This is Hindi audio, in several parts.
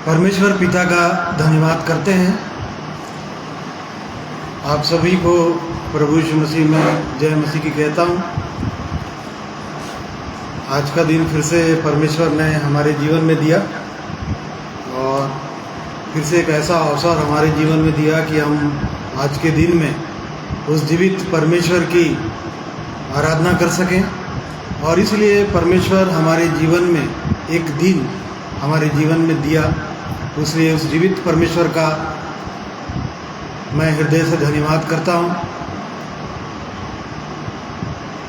परमेश्वर पिता का धन्यवाद करते हैं। आप सभी को प्रभु यीशु मसीह में जय मसीह की कहता हूँ। आज का दिन फिर से परमेश्वर ने हमारे जीवन में दिया और फिर से एक ऐसा अवसर हमारे जीवन में दिया कि हम आज के दिन में उस जीवित परमेश्वर की आराधना कर सकें। और इसलिए परमेश्वर हमारे जीवन में एक दिन हमारे जीवन में दिया, इसलिए उस जीवित परमेश्वर का मैं हृदय से धन्यवाद करता हूँ।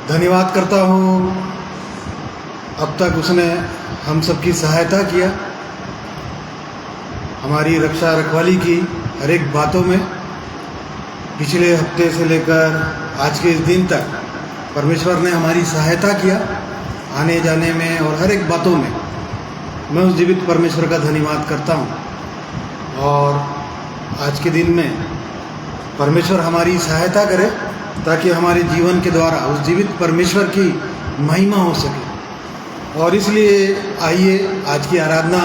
धन्यवाद करता हूँ अब तक उसने हम सबकी सहायता किया, हमारी रक्षा रखवाली की हर एक बातों में। पिछले हफ्ते से लेकर आज के इस दिन तक परमेश्वर ने हमारी सहायता किया आने जाने में और हर एक बातों में। मैं उस जीवित परमेश्वर का धन्यवाद करता हूँ और आज के दिन में परमेश्वर हमारी सहायता करे ताकि हमारे जीवन के द्वारा उस जीवित परमेश्वर की महिमा हो सके। और इसलिए आइए आज की आराधना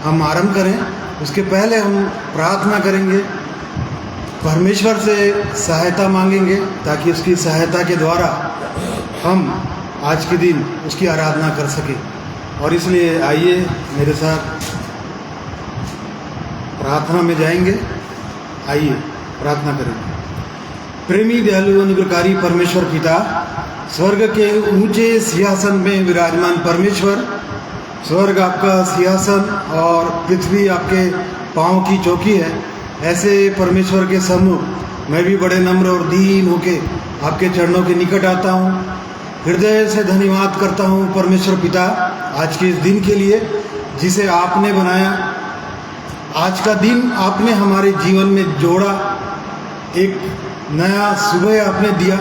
हम आरंभ करें। उसके पहले हम प्रार्थना करेंगे, परमेश्वर से सहायता मांगेंगे ताकि उसकी सहायता के द्वारा हम आज के दिन उसकी आराधना कर सकें। और इसलिए आइए मेरे साथ प्रार्थना में जाएंगे। आइए प्रार्थना करेंगे। प्रेमी दयालु अनुग्रहकारी परमेश्वर पिता, स्वर्ग के ऊंचे सिंहासन में विराजमान परमेश्वर, स्वर्ग आपका सिंहासन और पृथ्वी आपके पांव की चौकी है। ऐसे परमेश्वर के सम्मुख मैं भी बड़े नम्र और दीन होके आपके चरणों के निकट आता हूँ। हृदय से धन्यवाद करता हूँ परमेश्वर पिता आज के इस दिन के लिए जिसे आपने बनाया। आज का दिन आपने हमारे जीवन में जोड़ा, एक नया सुबह आपने दिया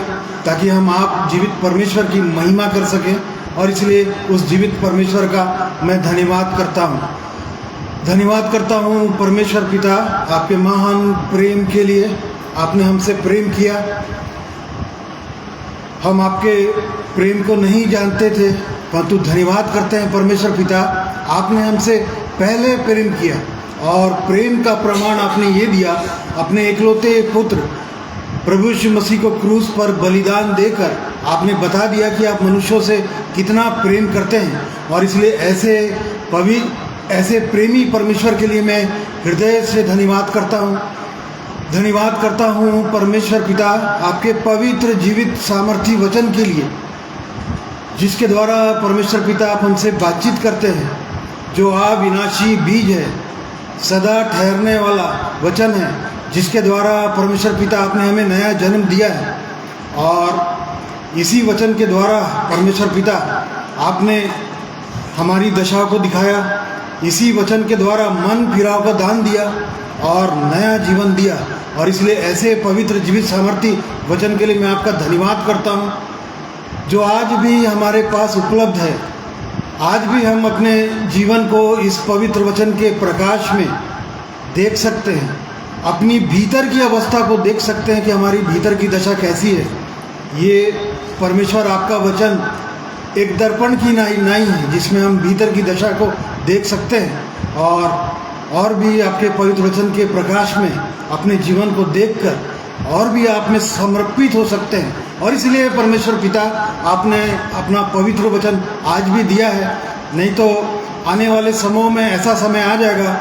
ताकि हम आप जीवित परमेश्वर की महिमा कर सकें। और इसलिए उस जीवित परमेश्वर का मैं धन्यवाद करता हूँ। धन्यवाद करता हूँ परमेश्वर पिता आपके महान प्रेम के लिए। आपने हमसे प्रेम किया, हम आपके प्रेम को नहीं जानते थे, परंतु धन्यवाद करते हैं परमेश्वर पिता आपने हमसे पहले प्रेम किया और प्रेम का प्रमाण आपने ये दिया, अपने एकलौते पुत्र प्रभु यीशु मसीह को क्रूस पर बलिदान देकर आपने बता दिया कि आप मनुष्यों से कितना प्रेम करते हैं। और इसलिए ऐसे प्रेमी परमेश्वर के लिए मैं हृदय से धन्यवाद करता हूँ। धन्यवाद करता हूँ परमेश्वर पिता आपके पवित्र जीवित सामर्थी वचन के लिए जिसके द्वारा परमेश्वर पिता आप हमसे बातचीत करते हैं, जो अविनाशी बीज है, सदा ठहरने वाला वचन है, जिसके द्वारा परमेश्वर पिता आपने हमें नया जन्म दिया है। और इसी वचन के द्वारा परमेश्वर पिता आपने हमारी दशा को दिखाया, इसी वचन के द्वारा मन फिराव का दान दिया और नया जीवन दिया। और इसलिए ऐसे पवित्र जीवित सामर्थी वचन के लिए मैं आपका धन्यवाद करता हूँ जो आज भी हमारे पास उपलब्ध है। आज भी हम अपने जीवन को इस पवित्र वचन के प्रकाश में देख सकते हैं, अपनी भीतर की अवस्था को देख सकते हैं कि हमारी भीतर की दशा कैसी है। ये परमेश्वर आपका वचन एक दर्पण की नाई है जिसमें हम भीतर की दशा को देख सकते हैं और भी आपके पवित्र वचन के प्रकाश में अपने जीवन को देखकर और भी आप में समर्पित हो सकते हैं। और इसलिए परमेश्वर पिता आपने अपना पवित्र वचन आज भी दिया है, नहीं तो आने वाले समयों में ऐसा समय आ जाएगा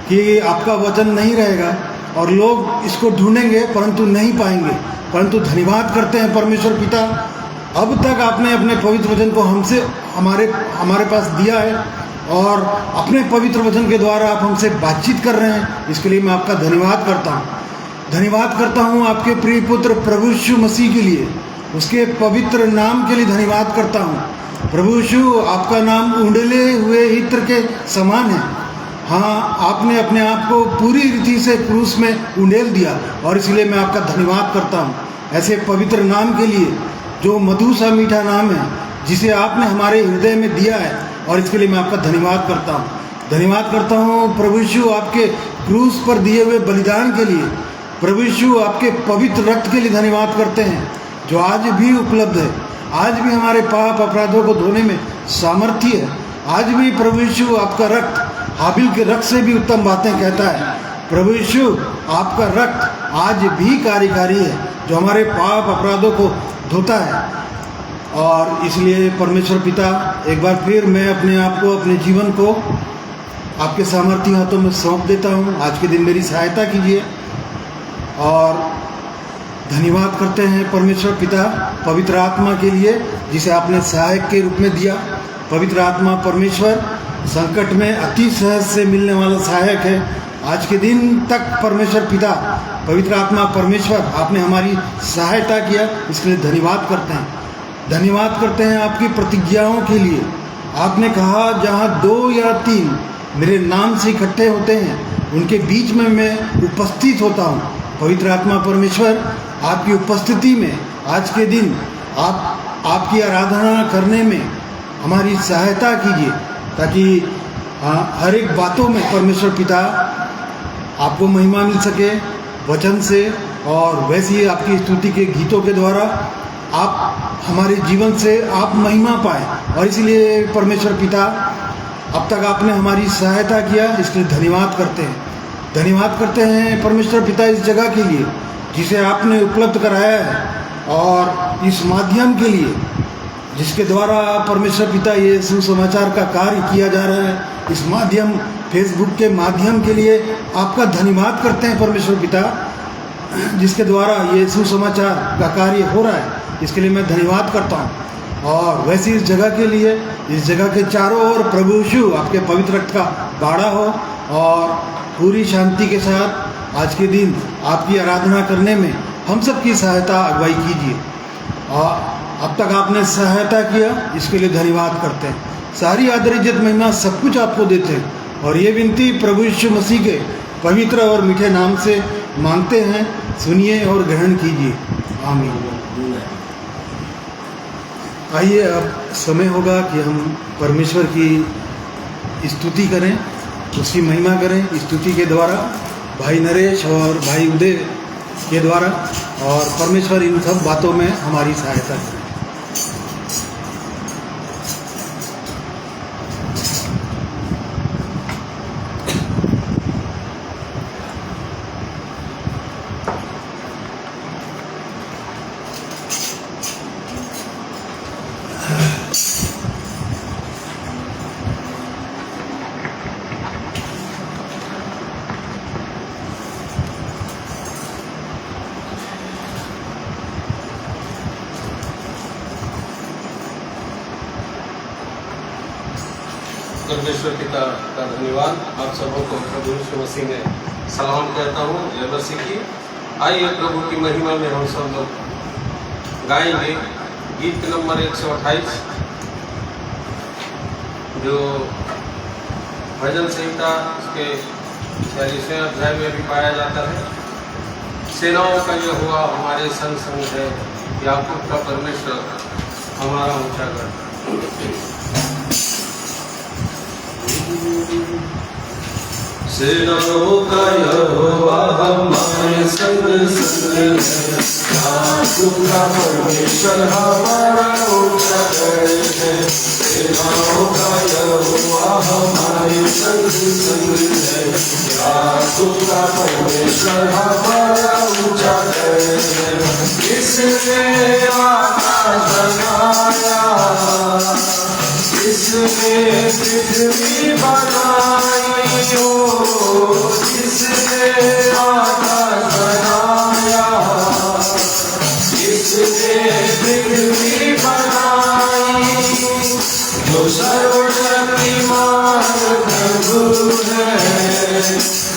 कि आपका वचन नहीं रहेगा और लोग इसको ढूंढेंगे परंतु नहीं पाएंगे। परंतु धन्यवाद करते हैं परमेश्वर पिता, अब तक आपने अपने पवित्र वचन को हमसे हमारे पास दिया है और अपने पवित्र वचन के द्वारा आप हमसे बातचीत कर रहे हैं। इसके लिए मैं आपका धन्यवाद करता हूँ। धन्यवाद करता हूँ आपके प्रिय पुत्र प्रभु यीशु मसीह के लिए, उसके पवित्र नाम के लिए धन्यवाद करता हूँ। प्रभु यीशु आपका नाम उंडेले हुए इत्र के समान है। हाँ, आपने अपने आप को पूरी रीति से क्रूस में उंडेल दिया और इसलिए मैं आपका धन्यवाद करता हूँ ऐसे पवित्र नाम के लिए जो मधु सा मीठा नाम है जिसे आपने हमारे हृदय में दिया है। और इसके लिए मैं आपका धन्यवाद करता हूँ। धन्यवाद करता हूँ प्रभु यीशु आपके क्रूस पर दिए हुए बलिदान के लिए। प्रभु यीशु आपके पवित्र रक्त के लिए धन्यवाद करते हैं जो आज भी उपलब्ध है, आज भी हमारे पाप अपराधों को धोने में सामर्थ्य है। आज भी प्रभु यीशु आपका रक्त हाबिल के रक्त से भी उत्तम बातें कहता है। प्रभु यीशु, आपका रक्त आज भी कार्यकारी है जो हमारे पाप अपराधों को धोता है। और इसलिए परमेश्वर पिता, एक बार फिर मैं अपने आप को, अपने जीवन को आपके सामर्थी हाथों में सौंप देता हूँ। आज के दिन मेरी सहायता कीजिए और धन्यवाद करते हैं परमेश्वर पिता पवित्र आत्मा के लिए जिसे आपने सहायक के रूप में दिया। पवित्र आत्मा परमेश्वर संकट में अति सहज से मिलने वाला सहायक है। आज के दिन तक परमेश्वर पिता पवित्र आत्मा परमेश्वर आपने हमारी सहायता किया, इसके लिए धन्यवाद करते हैं। धन्यवाद करते हैं आपकी प्रतिज्ञाओं के लिए। आपने कहा, जहाँ 2 या 3 मेरे नाम से इकट्ठे होते हैं उनके बीच में मैं उपस्थित होता हूँ। पवित्र आत्मा परमेश्वर, आपकी उपस्थिति में आज के दिन आपकी आराधना करने में हमारी सहायता कीजिए, ताकि हर एक बातों में परमेश्वर पिता आपको महिमा मिल सके वचन से, और वैसे ही आपकी स्तुति के गीतों के द्वारा आप हमारे जीवन से आप महिमा पाए। और इसलिए परमेश्वर पिता, अब तक आपने हमारी सहायता किया, इसलिए धन्यवाद करते हैं। धन्यवाद करते हैं परमेश्वर पिता इस जगह के लिए जिसे आपने उपलब्ध कराया है, और इस माध्यम के लिए जिसके द्वारा परमेश्वर पिता ये सुसमाचार का कार्य किया जा रहा है। इस माध्यम, फेसबुक के माध्यम के लिए आपका धन्यवाद करते हैं परमेश्वर पिता, जिसके द्वारा ये सुसमाचार का कार्य हो रहा है। इसके लिए मैं धन्यवाद करता हूँ। और वैसे इस जगह के लिए, इस जगह के चारों ओर प्रभु यीशु आपके पवित्र रक्त का बाड़ा हो, और पूरी शांति के साथ आज के दिन आपकी आराधना करने में हम सब की सहायता अगुवाई कीजिए। और अब तक आपने सहायता किया, इसके लिए धन्यवाद करते हैं। सारी आदर इज्जत महिमा सब कुछ आपको देते हैं, और ये विनती प्रभु यीशु मसीह के पवित्र और मीठे नाम से मांगते हैं। सुनिए और ग्रहण कीजिए। आमीन। आइए, अब समय होगा कि हम परमेश्वर की स्तुति करें, उसकी महिमा करें स्तुति के द्वारा, भाई नरेश और भाई उदय के द्वारा, और परमेश्वर इन सब बातों में हमारी सहायता करें। परमेश्वर पिता का धन्यवाद। आप सबों को प्रभु यीशु मसीह में सलाम कहता हूँ, जय मसीह की। आइए प्रभु की महिमा में हम सब लोग गाएंगे गीत नंबर 128, जो भजन संहिता के 46वें अध्याय में भी पाया जाता है। सेनाओं का यह हुआ हमारे संग संग है, याकूब का परमेश्वर हमारा ऊंचा गढ़। सेनाओं का यहोवा हमारे संग संग है, याकूब का परमेश्वर हमारा ऊंचा गढ़ है। सेनाओं का यहोवा हमारे संग संग है, याकूब का परमेश्वर हमारा ऊंचा गढ़ है। इसने आकाश बनाया, इसने पृथ्वी बनाई हो, इसने आकाश बनाया, इसने पृथ्वी बनाई। जो सर्वशक्तिमान प्रभु है,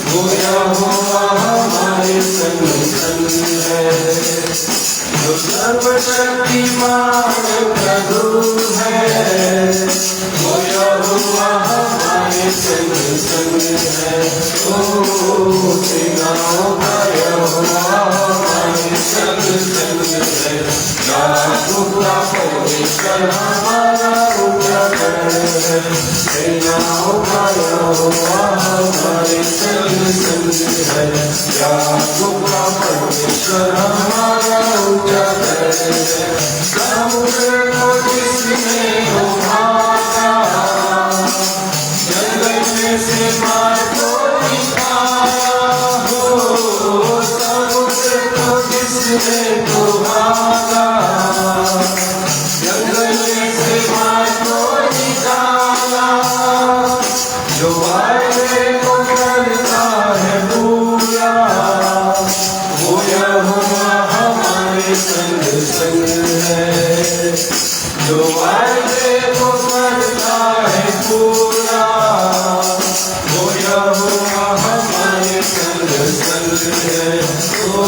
वो यहोवा हमारे संग संग है। जो सर्वशक्तिमान प्रभु है, वो यहोवा हमारे संग संग है। ओ सेनाओं का यहोवा हमारे संग संग है, याकूब का परमेश्वर हमारा ऊंचा गढ़ है। सेनाओं का यहोवा हमारे संग संग है, याकूब का परमेश्वर हमारा ऊंचा गढ़ है। समुद्र को जिसने उभारा, जंगल में से है। ओ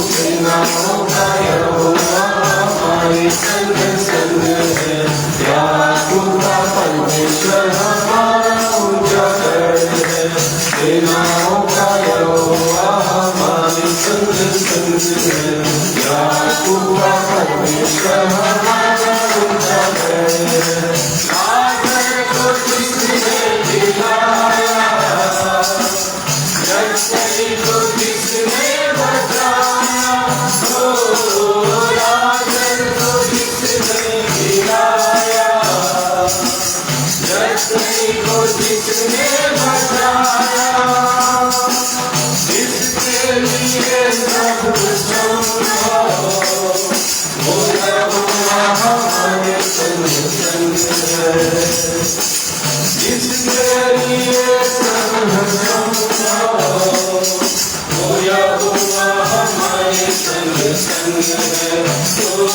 सेनाओं का यहोवा हमारे संग संग है। याकूब का परमेश्वर हमारा ऊंचा गढ़ है। सेनाओं का यहोवा हमारे संग संग है। याकूब का परमेश्वर हमारा ऊंचा गढ़ है। लाजर को जिसने जिलाया, यक्षी को जिसने बचाया, ओ लाजर को जिसने जिलाया, यक्षी को जिसने बचाया, इसके लिए सब संभव, वो यहोवा हमारे संग संग है। इसके लिए सब संभव, वो यहोवा हमारे संग संग है। ओ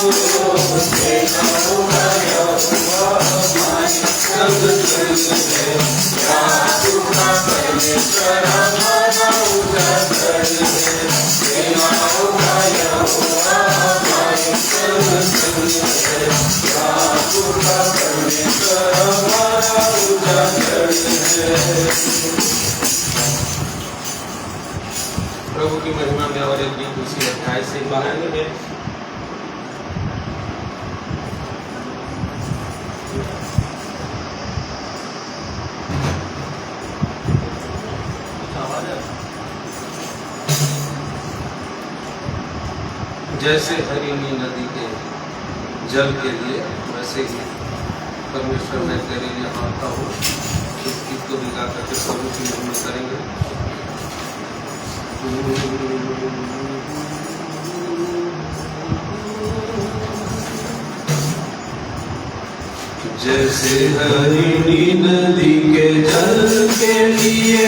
सेनाओं का यहोवा हमारे संग संग है। याकूब का परमेश्वर हमारा ऊंचा गढ़ है। सेनाओं का यहोवा हमारे संग संग है। याकूब का परमेश्वर हमारा ऊंचा गढ़ है। प्रभु की महिमा में और एक गीत उसी 28 से गाएंगे। जैसे हरिणी नदी के जल के लिए, वैसे ही परमेश्वर मैं तेरे लिए मांगता हूँ। इस गीत को भी गा करके प्रभु की महिमा करेंगे। जैसे हरिणी नदी के जल के लिए,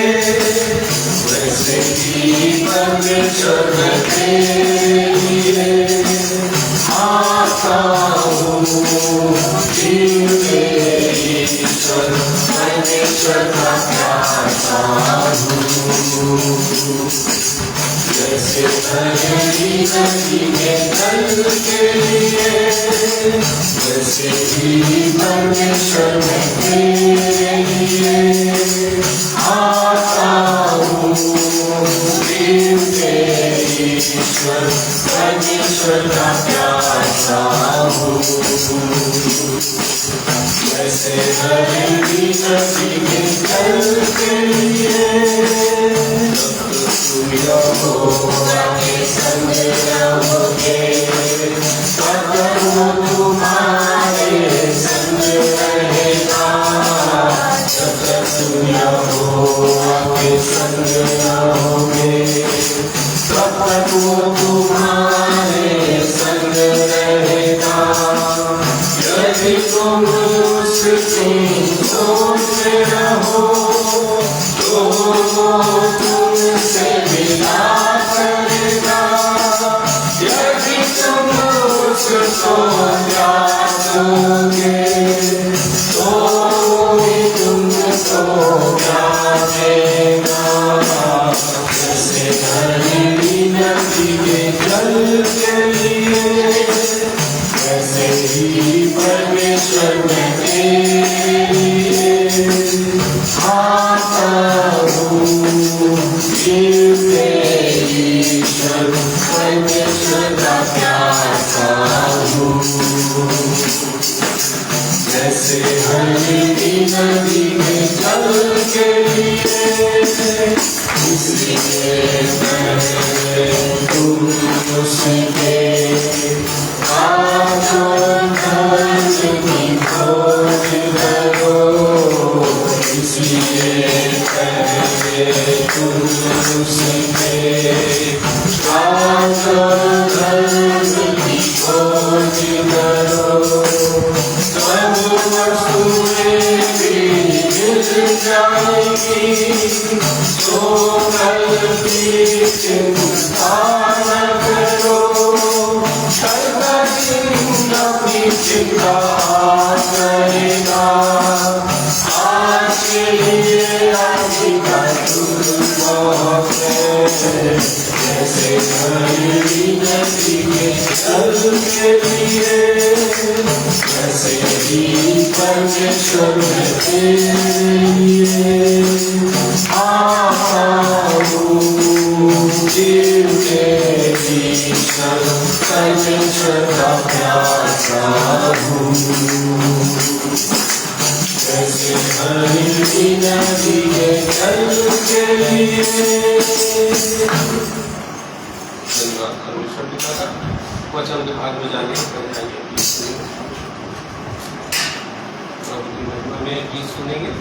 वैसे ही परमेश्वर मैं तेरे लिए आता हूँ। जीव के ईश्वर परमेश्वर का प्यासा हूँ। जैसे हरिणी नदी के जल के लिए, वैसे ही परमेश्वर मैं तेरे लिए आता हूँ। जीव के ईश्वर परमेश्वर का प्यासा हूँ। जैसे हरिणी नदी के जल के लिए, तुम यहोवा के संग रहोगे, तब वो तुम्हारे संग रहेगा। जब तुम यहोवा के संग रहोगे, तब वो तुम्हारे संग रहेगा। यदि तुम उसकी सोच रहो, तो तुमसे मिला करेगा। यदि तुम उसको त्यागोगे, तो भी तुमको त्यागेगा। जैसे हरिणी नदी के जल के लिए, वैसे ही परमेश्वर मैं तेरे लिए आता हूँ। जीव के ईश्वर परमेश्वर का प्यासा हूँ। जैसे हरिणी नदी के जल के लिए, इसलिए मैं तुम उसके धर्म की खोज करो। इसलिए तुम उसके धर्म की खोज करो। सब वस्तुएं भी मिल जाएगी, तो कल चिंता न करो। अपनी चिंता करेगा। आज के लिए आज का दुख बहुत है। जैसे भरी नदी के जल के लिए, वैसे ही परमेश्वर में तेरे लिए। परमेश्वर का प्यासा हूँ, जैसे भरी नदी के जल के लिए। धन्यवाद परमेश्वर पिता का। वचन विभाग में जाने प्रभु की महिमा में गीत सुनेंगे।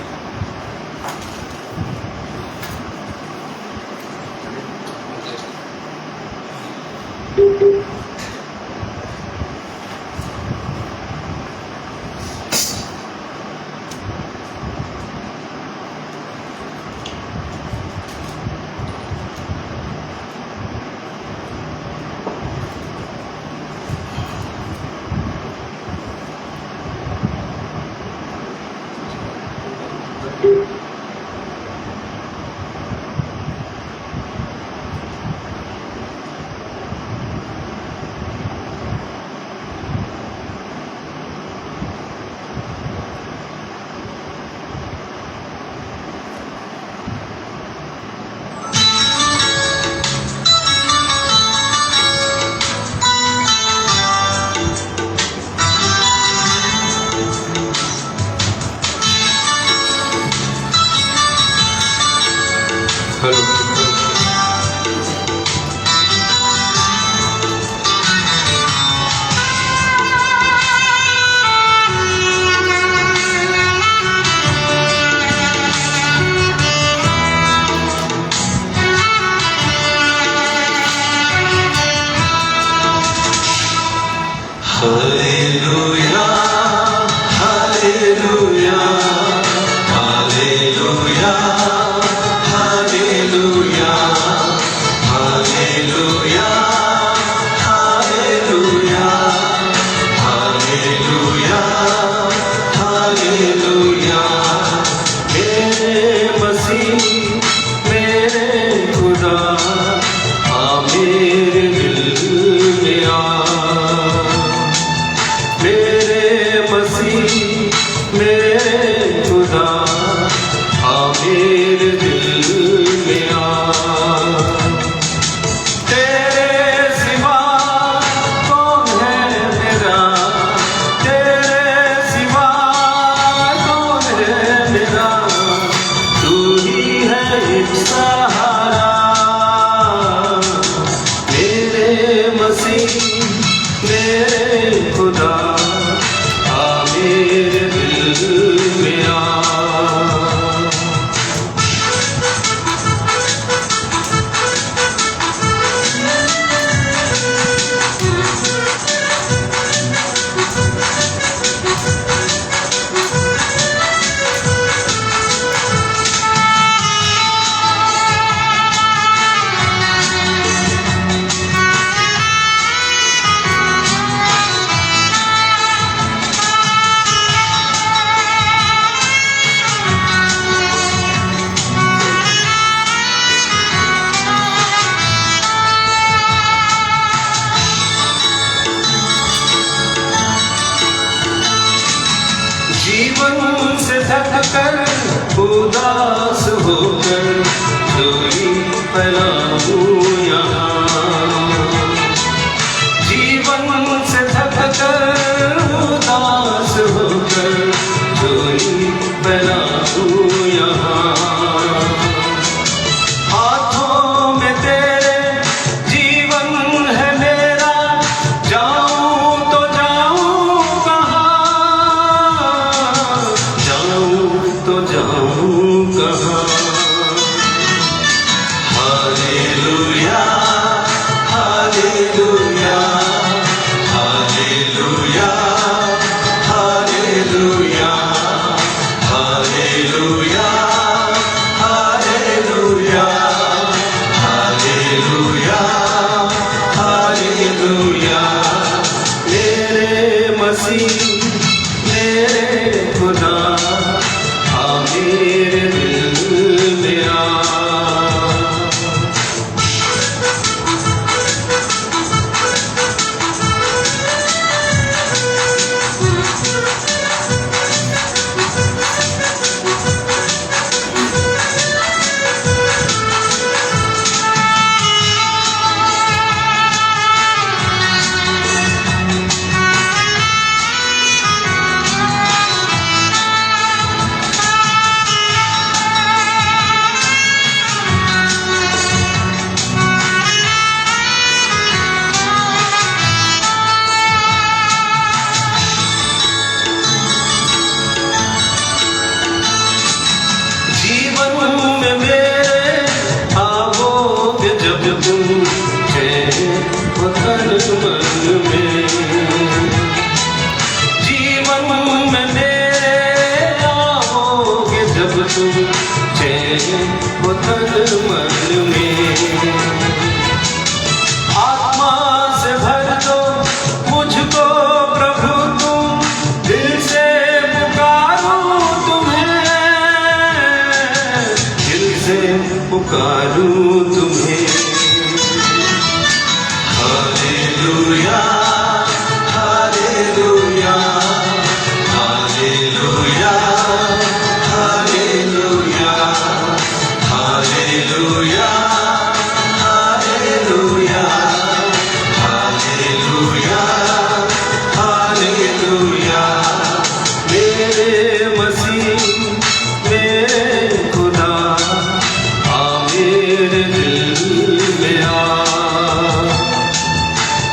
में आ,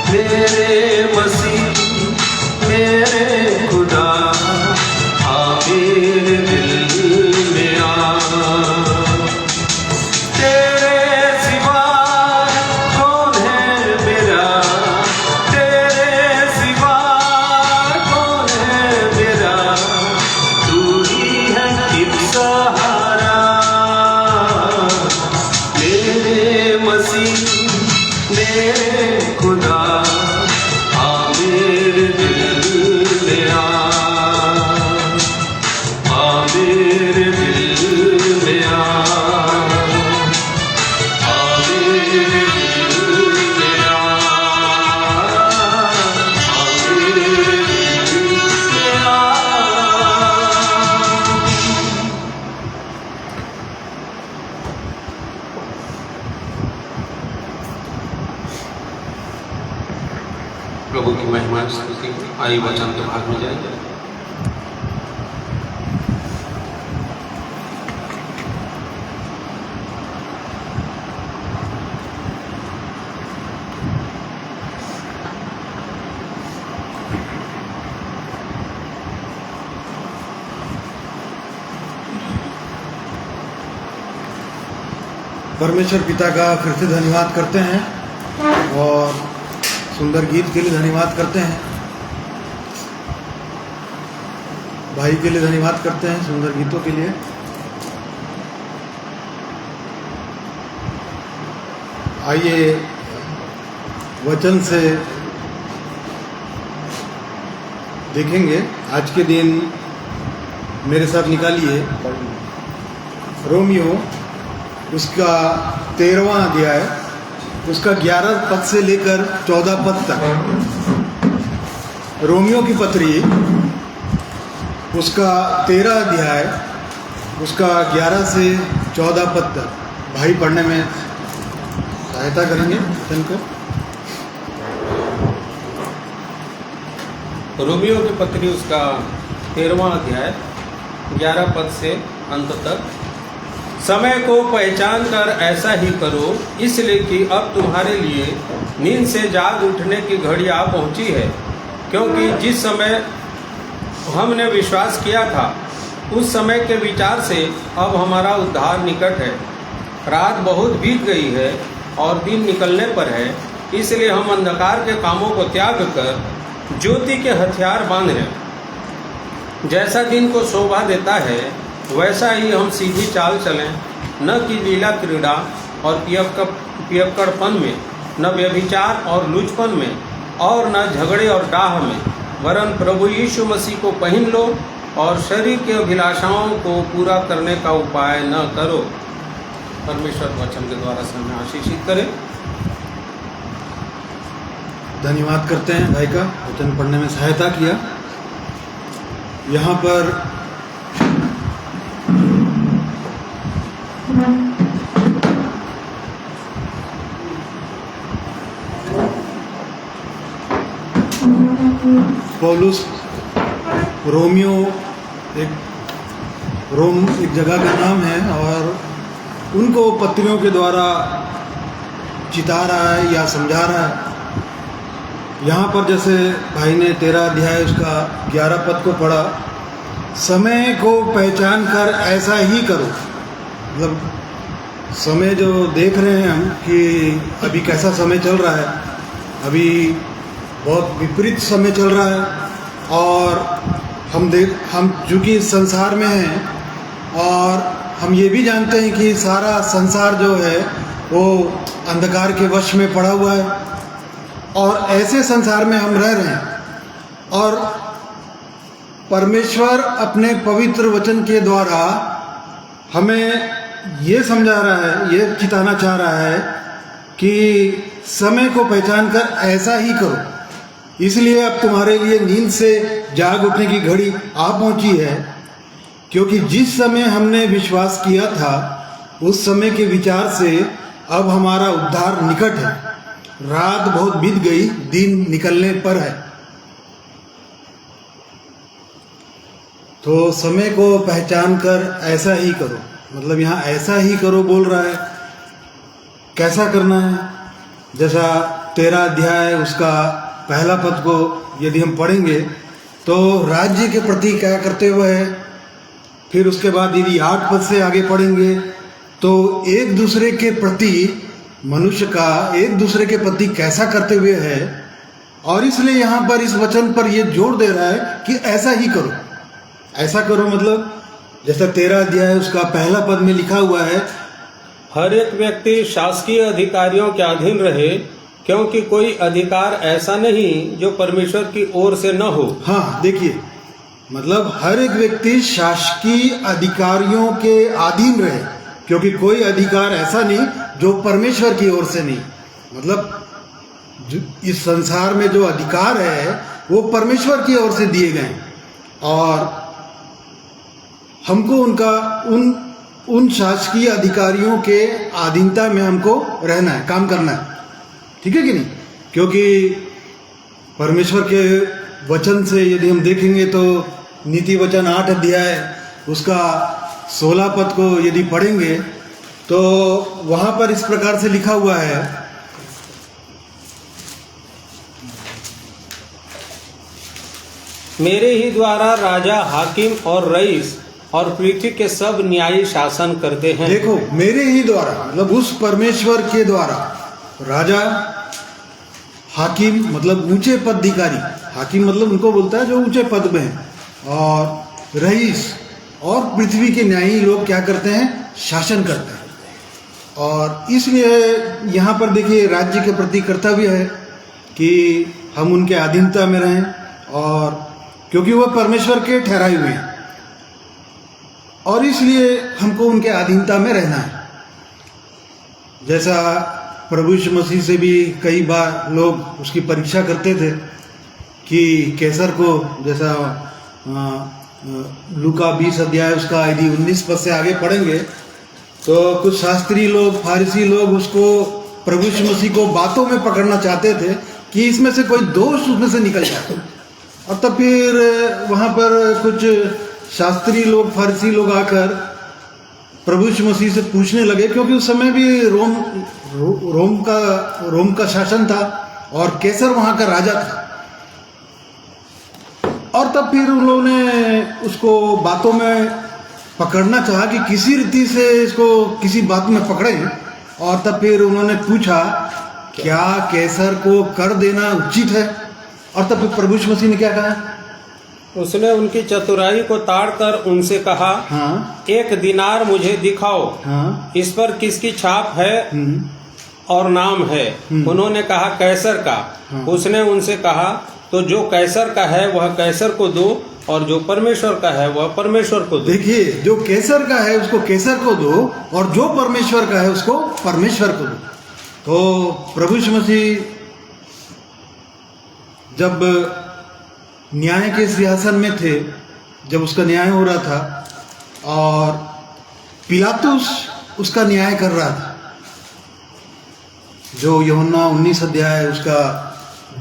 मेरे मसीह मेरे खुदा आ मेरे दिल में आ। तेरे सिवा कौन है मेरा, तेरे सिवा कौन है मेरा, तू ही है एक सहारा। मेरे मसीह मेरे खुदा आ मेरे दिल में आ, मेरे दिल में आ, मेरे दिल में आ, मेरे दिल में आ। प्रभु की महिमा स्तुति आइए वचन के भाग में जाएंगे। परमेश्वर पिता का फिर से धन्यवाद करते हैं और सुंदर गीत के लिए धन्यवाद करते हैं। भाई के लिए धन्यवाद करते हैं सुंदर गीतों के लिए। आइए वचन से देखेंगे। आज के दिन मेरे साथ निकालिए रोमियो उसका 13वां अध्याय, उसका 11 पद से लेकर 14 पद तक। रोमियो की पत्री उसका 13 अध्याय, उसका 11 से 14 पद तक। भाई पढ़ने में सहायता करेंगे इनको। रोमियो की पत्री उसका 13वां अध्याय 11 पद से अंत तक। समय को पहचान कर ऐसा ही करो, इसलिए कि अब तुम्हारे लिए नींद से जाग उठने की घड़ी आ पहुंची है। क्योंकि जिस समय हमने विश्वास किया था उस समय के विचार से अब हमारा उद्धार निकट है। रात बहुत बीत गई है और दिन निकलने पर है, इसलिए हम अंधकार के कामों को त्याग कर ज्योति के हथियार बांधें। जैसा दिन को शोभा देता है वैसा ही हम सीधी चाल चलें, न कि लीला क्रीड़ा और पियक्कड़पन में, न व्यभिचार और लुचपन में, और न झगड़े और डाह में, वरन प्रभु यीशु मसीह को पहन लो और शरीर के अभिलाषाओं को पूरा करने का उपाय न करो। परमेश्वर वचन के द्वारा से हमें आशीषित करे। धन्यवाद करते हैं भाई का, वचन पढ़ने में सहायता किया। यहाँ पर पौलुस रोमियो एक जगह का नाम है और उनको पत्रियों के द्वारा चिता रहा है या समझा रहा है। यहाँ पर जैसे भाई ने 13 अध्याय उसका 11 पद को पढ़ा, समय को पहचान कर ऐसा ही करो। मतलब समय जो देख रहे हैं हम कि अभी कैसा समय चल रहा है, अभी बहुत विपरीत समय चल रहा है और हम चूँकि इस संसार में हैं और हम ये भी जानते हैं कि सारा संसार जो है वो अंधकार के वश में पड़ा हुआ है और ऐसे संसार में हम रह रहे हैं। और परमेश्वर अपने पवित्र वचन के द्वारा हमें ये समझा रहा है, ये चिताना चाह रहा है कि समय को पहचान कर ऐसा ही करो। इसलिए अब तुम्हारे लिए नींद से जाग उठने की घड़ी आ पहुंची है, क्योंकि जिस समय हमने विश्वास किया था उस समय के विचार से अब हमारा उद्धार निकट है। रात बहुत बीत गई, दिन निकलने पर है। तो समय को पहचान कर ऐसा ही करो, मतलब यहाँ ऐसा ही करो बोल रहा है कैसा करना है। जैसा 13 अध्याय उसका पहला पद को यदि हम पढ़ेंगे तो राज्य के प्रति क्या करते हुए है। फिर उसके बाद यदि 8 पद से आगे पढ़ेंगे तो एक दूसरे के प्रति मनुष्य का एक दूसरे के प्रति कैसा करते हुए है। और इसलिए यहाँ पर इस वचन पर ये जोर दे रहा है कि ऐसा ही करो। ऐसा करो मतलब जैसा 13 अध्याय उसका पहला पद में लिखा हुआ है, हर एक व्यक्ति शासकीय अधिकारियों के अधीन रहे, क्योंकि कोई अधिकार ऐसा नहीं जो परमेश्वर की ओर से न हो। हाँ देखिए, मतलब हर एक व्यक्ति शासकीय अधिकारियों के अधीन रहे, क्योंकि कोई अधिकार ऐसा नहीं जो परमेश्वर की ओर से नहीं। मतलब इस संसार में जो अधिकार है वो परमेश्वर की ओर से दिए गए और हमको उनका उन शासकीय अधिकारियों के अधीनता में हमको रहना है, काम करना है। ठीक है कि नहीं? क्योंकि परमेश्वर के वचन से यदि हम देखेंगे तो नीति वचन 8 अध्याय उसका 16 पद को यदि पढ़ेंगे तो वहाँ पर इस प्रकार से लिखा हुआ है, मेरे ही द्वारा राजा, हाकिम और रईस और पृथ्वी के सब न्यायी शासन करते हैं। देखो, मेरे ही द्वारा मतलब उस परमेश्वर के द्वारा राजा, हाकिम मतलब ऊंचे पदाधिकारी, हाकिम मतलब उनको बोलता है जो ऊंचे पद में है, और रईस और पृथ्वी के न्यायी लोग क्या करते हैं, शासन करते हैं। और इसलिए यहाँ पर देखिए राज्य के प्रति कर्तव्य है कि हम उनके अधीनता में रहें, और क्योंकि वह परमेश्वर के ठहराए हुए हैं और इसलिए हमको उनके अधीनता में रहना है। जैसा प्रभु यीशु मसीह से भी कई बार लोग उसकी परीक्षा करते थे कि कैसर को, जैसा लूका 20 अध्याय उसका यदि 19 पद से आगे पढ़ेंगे तो कुछ शास्त्री लोग, फारिसी लोग उसको प्रभु यीशु मसीह को बातों में पकड़ना चाहते थे कि इसमें से कोई दोष उसमें से निकल जाए। और तब फिर वहाँ पर कुछ शास्त्री लोग, फारिसी लोग आकर प्रभु यीशु मसीह से पूछने लगे, क्योंकि उस समय भी रोम का शासन था और कैसर वहाँ का राजा था। और तब फिर उन लोगों ने उसको बातों में पकड़ना चाहा कि किसी रीति से इसको किसी बात में पकड़ें। और तब फिर उन्होंने पूछा, क्या कैसर को कर देना उचित है? और तब फिर प्रभु यीशु मसीह ने क्या कहा? उसने उनकी चतुराई को ताड़कर उनसे कहा, हाँ, 1 दिनार मुझे दिखाओ, हाँ, इस पर किसकी छाप है और नाम है? उन्होंने कहा, कैसर का। हाँ। उसने उनसे कहा, तो जो कैसर का है वह कैसर को दो, और जो परमेश्वर का है वह परमेश्वर को दो। देखिए, जो कैसर का है उसको कैसर को दो, और जो परमेश्वर का है उसको परमेश्वर को दो। तो प्रभु यीशु मसीह जब न्याय के सिंहासन में थे, जब उसका न्याय हो रहा था और पिलातुस उसका न्याय कर रहा था, जो यूहन्ना 19 अध्याय उसका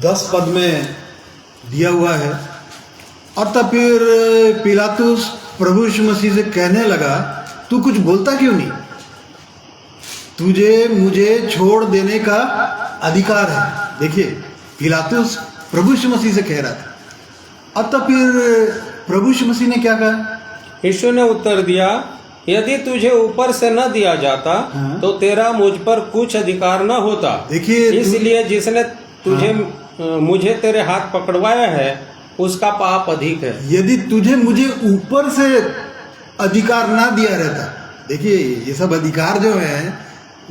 10 पद में दिया हुआ है। और तब फिर पिलातुस प्रभु यीशु मसीह से कहने लगा, तू कुछ बोलता क्यों नहीं? तुझे मुझे छोड़ देने का अधिकार है। देखिए, पिलातुस प्रभु यीशु मसीह से कह रहा था। और तब फिर प्रभु यीशु मसीह ने क्या कहा? यीशु ने उत्तर दिया, यदि तुझे ऊपर से न दिया जाता, हाँ। तो तेरा मुझ पर कुछ अधिकार न होता। देखिए, इसलिए जिसने तुझे हाँ। मुझे तेरे हाथ पकड़वाया है उसका पाप अधिक है। यदि तुझे मुझे ऊपर से अधिकार ना दिया रहता, देखिए ये सब अधिकार जो है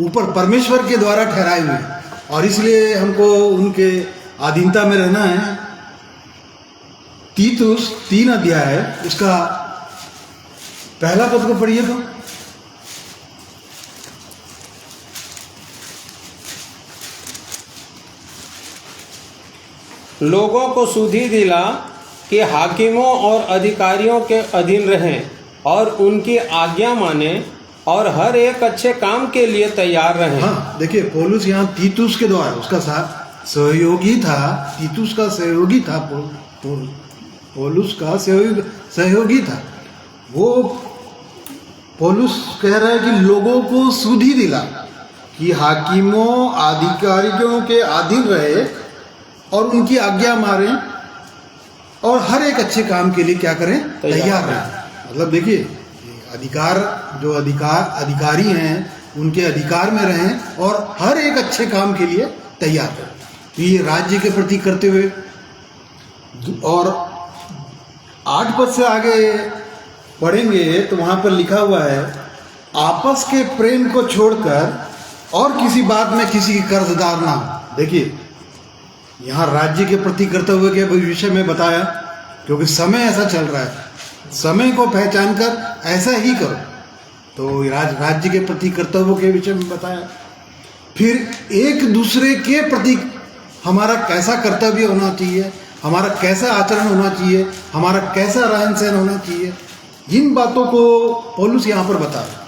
ऊपर परमेश्वर के द्वारा ठहराए हुए हैं, और इसलिए हमको उनके अधीनता में रहना है। तीतुस 3 अध्याय उसका पहला पद को पढ़िए तो। लोगों को सुधि दिला कि हाकिमों और अधिकारियों के अधीन रहें और उनकी आज्ञा माने और हर एक अच्छे काम के लिए तैयार रहें। हाँ, देखिए पौलुस यहाँ तीतुस के द्वारा उसका सहयोगी था, तीतुस का सहयोगी था, पौलुस का सहयोगी था। वो पौलुस कह रहा है कि लोगों को सुधि दिला कि हाकिमों अधिकारियों के अधीन रहे और उनकी आज्ञा मारें और हर एक अच्छे काम के लिए क्या करें, तैयार रहें। मतलब देखिए, अधिकारी हैं उनके अधिकार में रहें और हर एक अच्छे काम के लिए तैयार रहें। तो ये राज्य के प्रति करते हुए, और 8 पद से आगे पढ़ेंगे तो वहाँ पर लिखा हुआ है, आपस के प्रेम को छोड़कर और किसी बात में किसी की कर्जदार ना हो। देखिए, यहाँ राज्य के प्रति कर्तव्य के विषय में बताया, क्योंकि समय ऐसा चल रहा है, समय को पहचान कर ऐसा ही करो। तो राज्य के प्रति कर्तव्य के विषय में बताया। फिर एक दूसरे के प्रति हमारा कैसा कर्तव्य होना चाहिए, हमारा कैसा आचरण होना चाहिए, हमारा कैसा रहन सहन होना चाहिए, जिन बातों को पौलुस यहाँ पर बता रहा है।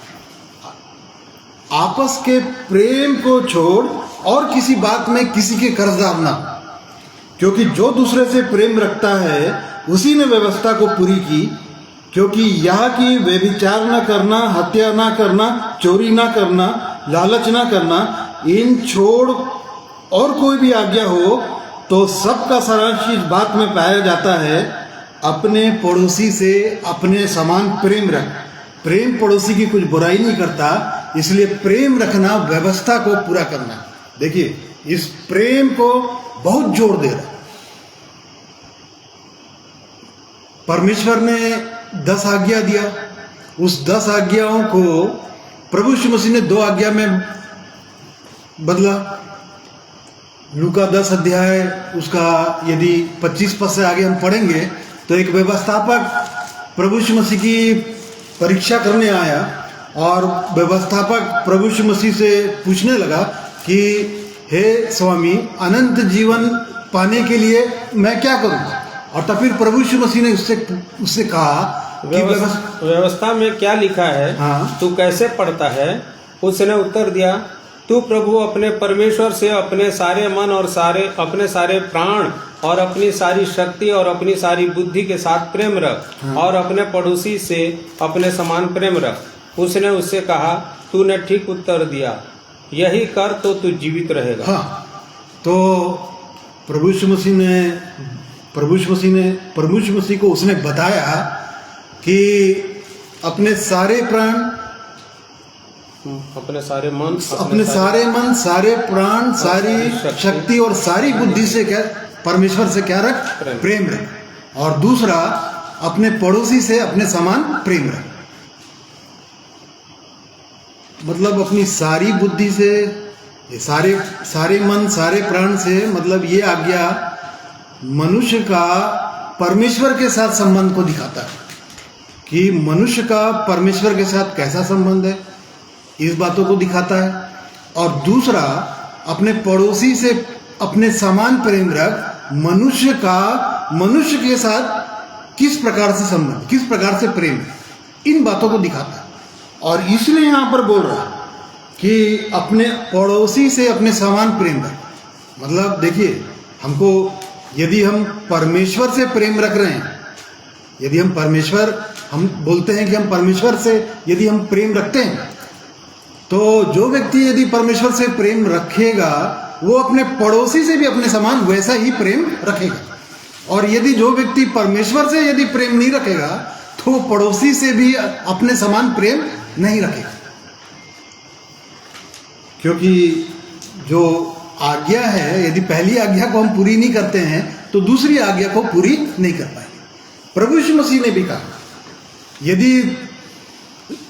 आपस के प्रेम को छोड़ और किसी बात में किसी के कर्जदार ना, क्योंकि जो दूसरे से प्रेम रखता है उसी ने व्यवस्था को पूरी की। क्योंकि यह कि व्यभिचार न करना, हत्या न करना, चोरी न करना, लालच न करना, इन छोड़ और कोई भी आज्ञा हो तो सबका सारांश इस बात में पाया जाता है, अपने पड़ोसी से अपने समान प्रेम रख। प्रेम पड़ोसी की कुछ बुराई नहीं करता, इसलिए प्रेम रखना व्यवस्था को पूरा करना। देखिए, इस प्रेम को बहुत जोर दे रहा है। परमेश्वर ने 10 आज्ञा दिया, उस 10 आज्ञाओं को प्रभु यीशु मसीह ने 2 आज्ञा में बदला। लूका 10 अध्याय उसका यदि 25 पद से आगे हम पढ़ेंगे तो एक व्यवस्थापक प्रभु यीशु मसीह की परीक्षा करने आया और व्यवस्थापक प्रभु यीशु मसीह से पूछने लगा कि हे स्वामी, अनंत जीवन पाने के लिए मैं क्या करूं? और तब फिर प्रभु यीशु मसीह ने उससे कहा कि व्यवस्था में क्या लिखा है, हाँ, तू कैसे पढ़ता है? उसने उत्तर दिया, तू प्रभु अपने परमेश्वर से अपने सारे मन और अपने सारे प्राण और अपनी सारी शक्ति और अपनी सारी बुद्धि के साथ प्रेम रख, हाँ, और अपने पड़ोसी से अपने समान प्रेम रख। उसने उससे कहा, तूने ठीक उत्तर दिया, यही कर तो तू जीवित रहेगा। हाँ, तो प्रभु यीशु मसीह को उसने बताया कि अपने सारे प्राण, अपने सारे मन, सारे प्राण, सारी शक्ति और सारी बुद्धि से क्या परमेश्वर से क्या रख? प्रेम रख। और दूसरा, अपने पड़ोसी से अपने समान प्रेम रख। मतलब अपनी सारी बुद्धि से, सारे मन, सारे प्राण से, मतलब ये आज्ञा मनुष्य का परमेश्वर के साथ संबंध को दिखाता है कि मनुष्य का परमेश्वर के साथ कैसा संबंध है, इस बातों को दिखाता है। और दूसरा, अपने पड़ोसी से अपने समान प्रेम रख। मनुष्य का मनुष्य के साथ किस प्रकार से संबंध, किस प्रकार से प्रेम, इन बातों को दिखाता है। और इसलिए यहाँ पर बोल रहा है कि अपने पड़ोसी से अपने समान प्रेम रख। मतलब देखिए, हमको यदि हम परमेश्वर से प्रेम रख रहे हैं, यदि हम बोलते हैं कि हम परमेश्वर से यदि हम प्रेम रखते हैं, तो जो व्यक्ति यदि परमेश्वर से प्रेम रखेगा वो अपने पड़ोसी से भी अपने समान वैसा ही प्रेम रखेगा। और यदि जो व्यक्ति परमेश्वर से यदि प्रेम नहीं रखेगा तो पड़ोसी से भी अपने समान प्रेम नहीं रखेगा। क्योंकि जो आज्ञा है, यदि पहली आज्ञा को हम पूरी नहीं करते हैं तो दूसरी आज्ञा को पूरी नहीं कर पाएंगे। प्रभु यीशु मसीह ने भी कहा, यदि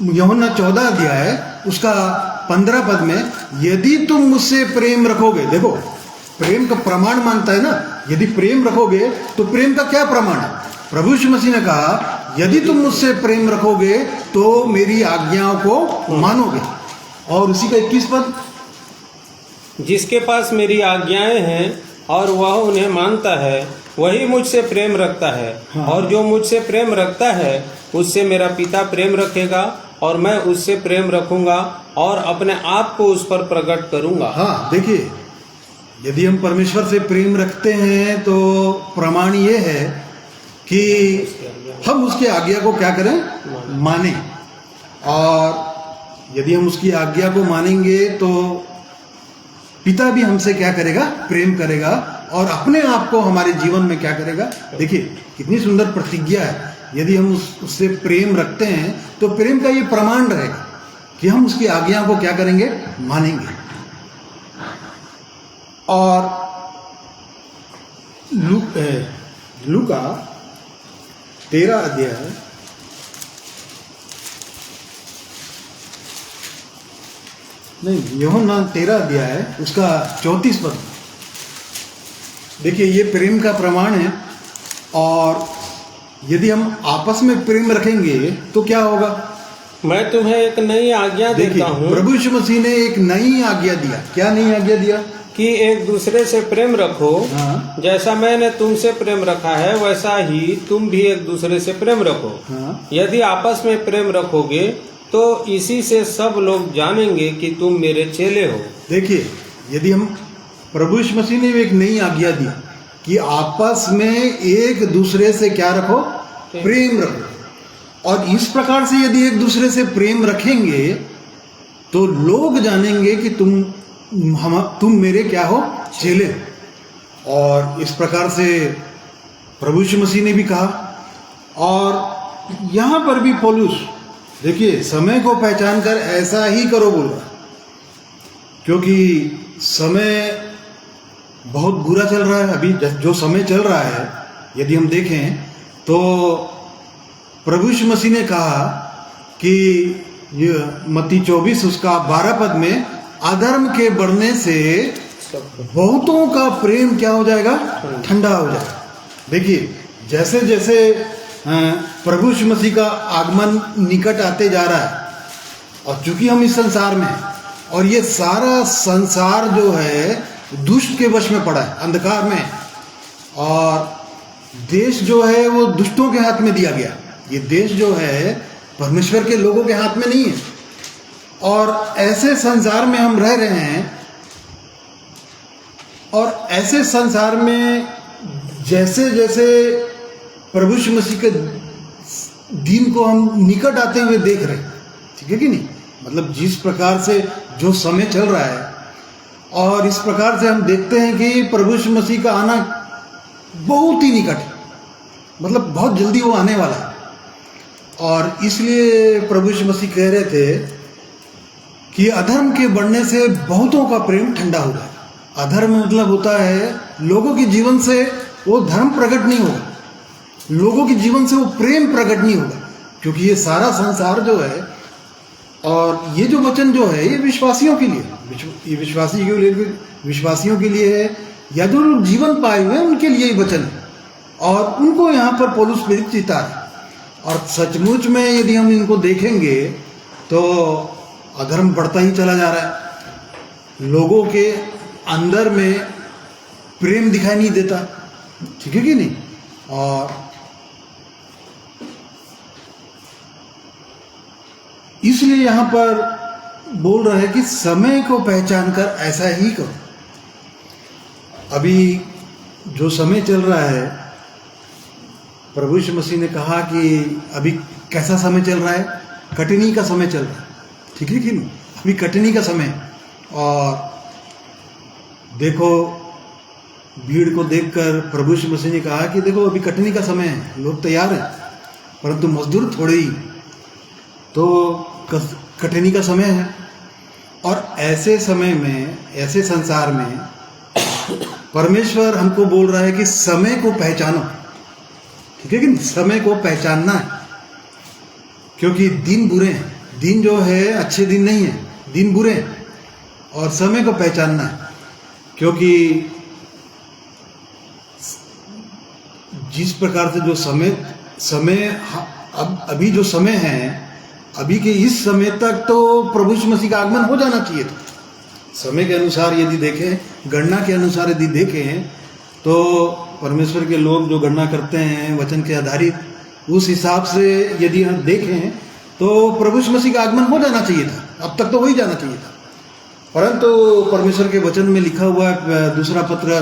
यूहन्ना 14 अध्याय उसका 15 पद में, यदि तुम मुझसे प्रेम रखोगे, देखो प्रेम का प्रमाण मानता है ना, यदि प्रेम रखोगे तो प्रेम का क्या प्रमाण है? प्रभु यीशु मसीह ने कहा, यदि तुम मुझसे प्रेम रखोगे तो मेरी आज्ञाओं को मानोगे। और उसी का 21 पद, जिसके पास मेरी आज्ञाएं हैं और वह उन्हें मानता है, वही मुझसे प्रेम रखता है। हाँ। और जो मुझसे प्रेम रखता है उससे मेरा पिता प्रेम रखेगा, और मैं उससे प्रेम रखूंगा और अपने आप को उस पर प्रकट करूंगा। हाँ, देखिए, यदि हम परमेश्वर से प्रेम रखते हैं तो प्रमाण ये है कि हम उसके आज्ञा को क्या करें? माने। और यदि हम उसकी आज्ञा को मानेंगे तो पिता भी हमसे क्या करेगा, प्रेम करेगा, और अपने आप को हमारे जीवन में क्या करेगा। देखिए कितनी सुंदर प्रतिज्ञा है। यदि हम उससे प्रेम रखते हैं तो प्रेम का ये प्रमाण रहेगा कि हम उसकी आज्ञा को क्या करेंगे, मानेंगे। और लूका 13 अध्याय नहीं, यूहन्ना 13 अध्याय है, उसका 34 पद। देखिए ये प्रेम का प्रमाण है। और यदि हम आपस में प्रेम रखेंगे तो क्या होगा। मैं तुम्हें एक नई आज्ञा देता हूँ। प्रभु यीशु मसीह ने एक नई आज्ञा दिया। क्या नई आज्ञा दिया? कि एक दूसरे से प्रेम रखो। हाँ। जैसा मैंने तुमसे प्रेम रखा है वैसा ही तुम भी एक दूसरे से प्रेम रखो। हाँ। यदि आपस में प्रेम रखोगे तो इसी से सब लोग जानेंगे कि तुम मेरे चेले हो। देखिए यदि हम, प्रभु यीशु मसीह ने एक नई आज्ञा दी कि आपस में एक दूसरे से क्या रखो, प्रेम रखो। और इस प्रकार से यदि एक दूसरे से प्रेम रखेंगे तो लोग जानेंगे कि तुम मेरे क्या हो, चेले। और इस प्रकार से प्रभु यीशु मसीह ने भी कहा। और यहाँ पर भी पौलुस देखिए समय को पहचान कर ऐसा ही करो बोल रहा, क्योंकि समय बहुत बुरा चल रहा है। अभी जो समय चल रहा है यदि हम देखें तो प्रभु यीशु मसीह ने कहा कि ये मत्ती 24 उसका 12 पद में, अधर्म के बढ़ने से बहुतों का प्रेम क्या हो जाएगा, ठंडा हो जाएगा। देखिए जैसे जैसे प्रभु यीशु मसीह का आगमन निकट आते जा रहा है, और चूंकि हम इस संसार में हैं और ये सारा संसार जो है दुष्ट के वश में पड़ा है, अंधकार में, और देश जो है वो दुष्टों के हाथ में दिया गया। ये देश जो है परमेश्वर के लोगों के हाथ में नहीं है। और ऐसे संसार में हम रह रहे हैं, और ऐसे संसार में जैसे जैसे प्रभु यीशु मसीह के दिन को हम निकट आते हुए देख रहे हैं, ठीक है कि नहीं। मतलब जिस प्रकार से जो समय चल रहा है, और इस प्रकार से हम देखते हैं कि प्रभु यीशु मसीह का आना बहुत ही निकट है, मतलब बहुत जल्दी वो आने वाला है। और इसलिए प्रभु यीशु मसीह कह रहे थे कि अधर्म के बढ़ने से बहुतों का प्रेम ठंडा हो जाएगा। अधर्म मतलब होता है लोगों के जीवन से वो धर्म प्रकट नहीं होगा, लोगों के जीवन से वो प्रेम प्रकट नहीं होगा, क्योंकि ये सारा संसार जो है, और ये जो वचन जो है ये विश्वासियों के लिए, ये विश्वासियों के लिए है, या जो लोग जीवन पाए हुए हैं उनके लिए ही वचन है। और उनको यहाँ पर पौलुस प्रेरित चिता है। और सचमुच में यदि हम इनको देखेंगे तो अधर्म बढ़ता ही चला जा रहा है, लोगों के अंदर में प्रेम दिखाई नहीं देता, ठीक है कि नहीं। और इसलिए यहाँ पर बोल रहा है कि समय को पहचान कर ऐसा ही करो। अभी जो समय चल रहा है, प्रभु यीशु मसीह ने कहा कि अभी कैसा समय चल रहा है, कटनी का समय चल रहा है, ठीक है कि नहीं। अभी कटनी का समय, और देखो भीड़ को देखकर प्रभु यीशु मसीह ने कहा कि देखो अभी कटनी का समय है, लोग तैयार हैं परंतु मजदूर थोड़े ही, तो कटनी का समय है। और ऐसे समय में, ऐसे संसार में परमेश्वर हमको बोल रहा है कि समय को पहचानो, ठीक है कि समय को पहचानना है, क्योंकि दिन बुरे हैं, दिन जो है अच्छे दिन नहीं है, दिन बुरे हैं, और समय को पहचानना है। क्योंकि जिस प्रकार से जो समय अब अभी जो समय है, अभी के इस समय तक तो प्रभु यीशु मसीह का आगमन हो जाना चाहिए था। समय के अनुसार यदि देखें, गणना के अनुसार यदि देखें, तो परमेश्वर के लोग जो गणना करते हैं वचन के आधारित, उस हिसाब से यदि हम देखें तो प्रभु यीशु मसीह का आगमन हो जाना चाहिए था, अब तक तो हो ही जाना चाहिए था। परंतु परमेश्वर के वचन में लिखा हुआ दूसरा पत्र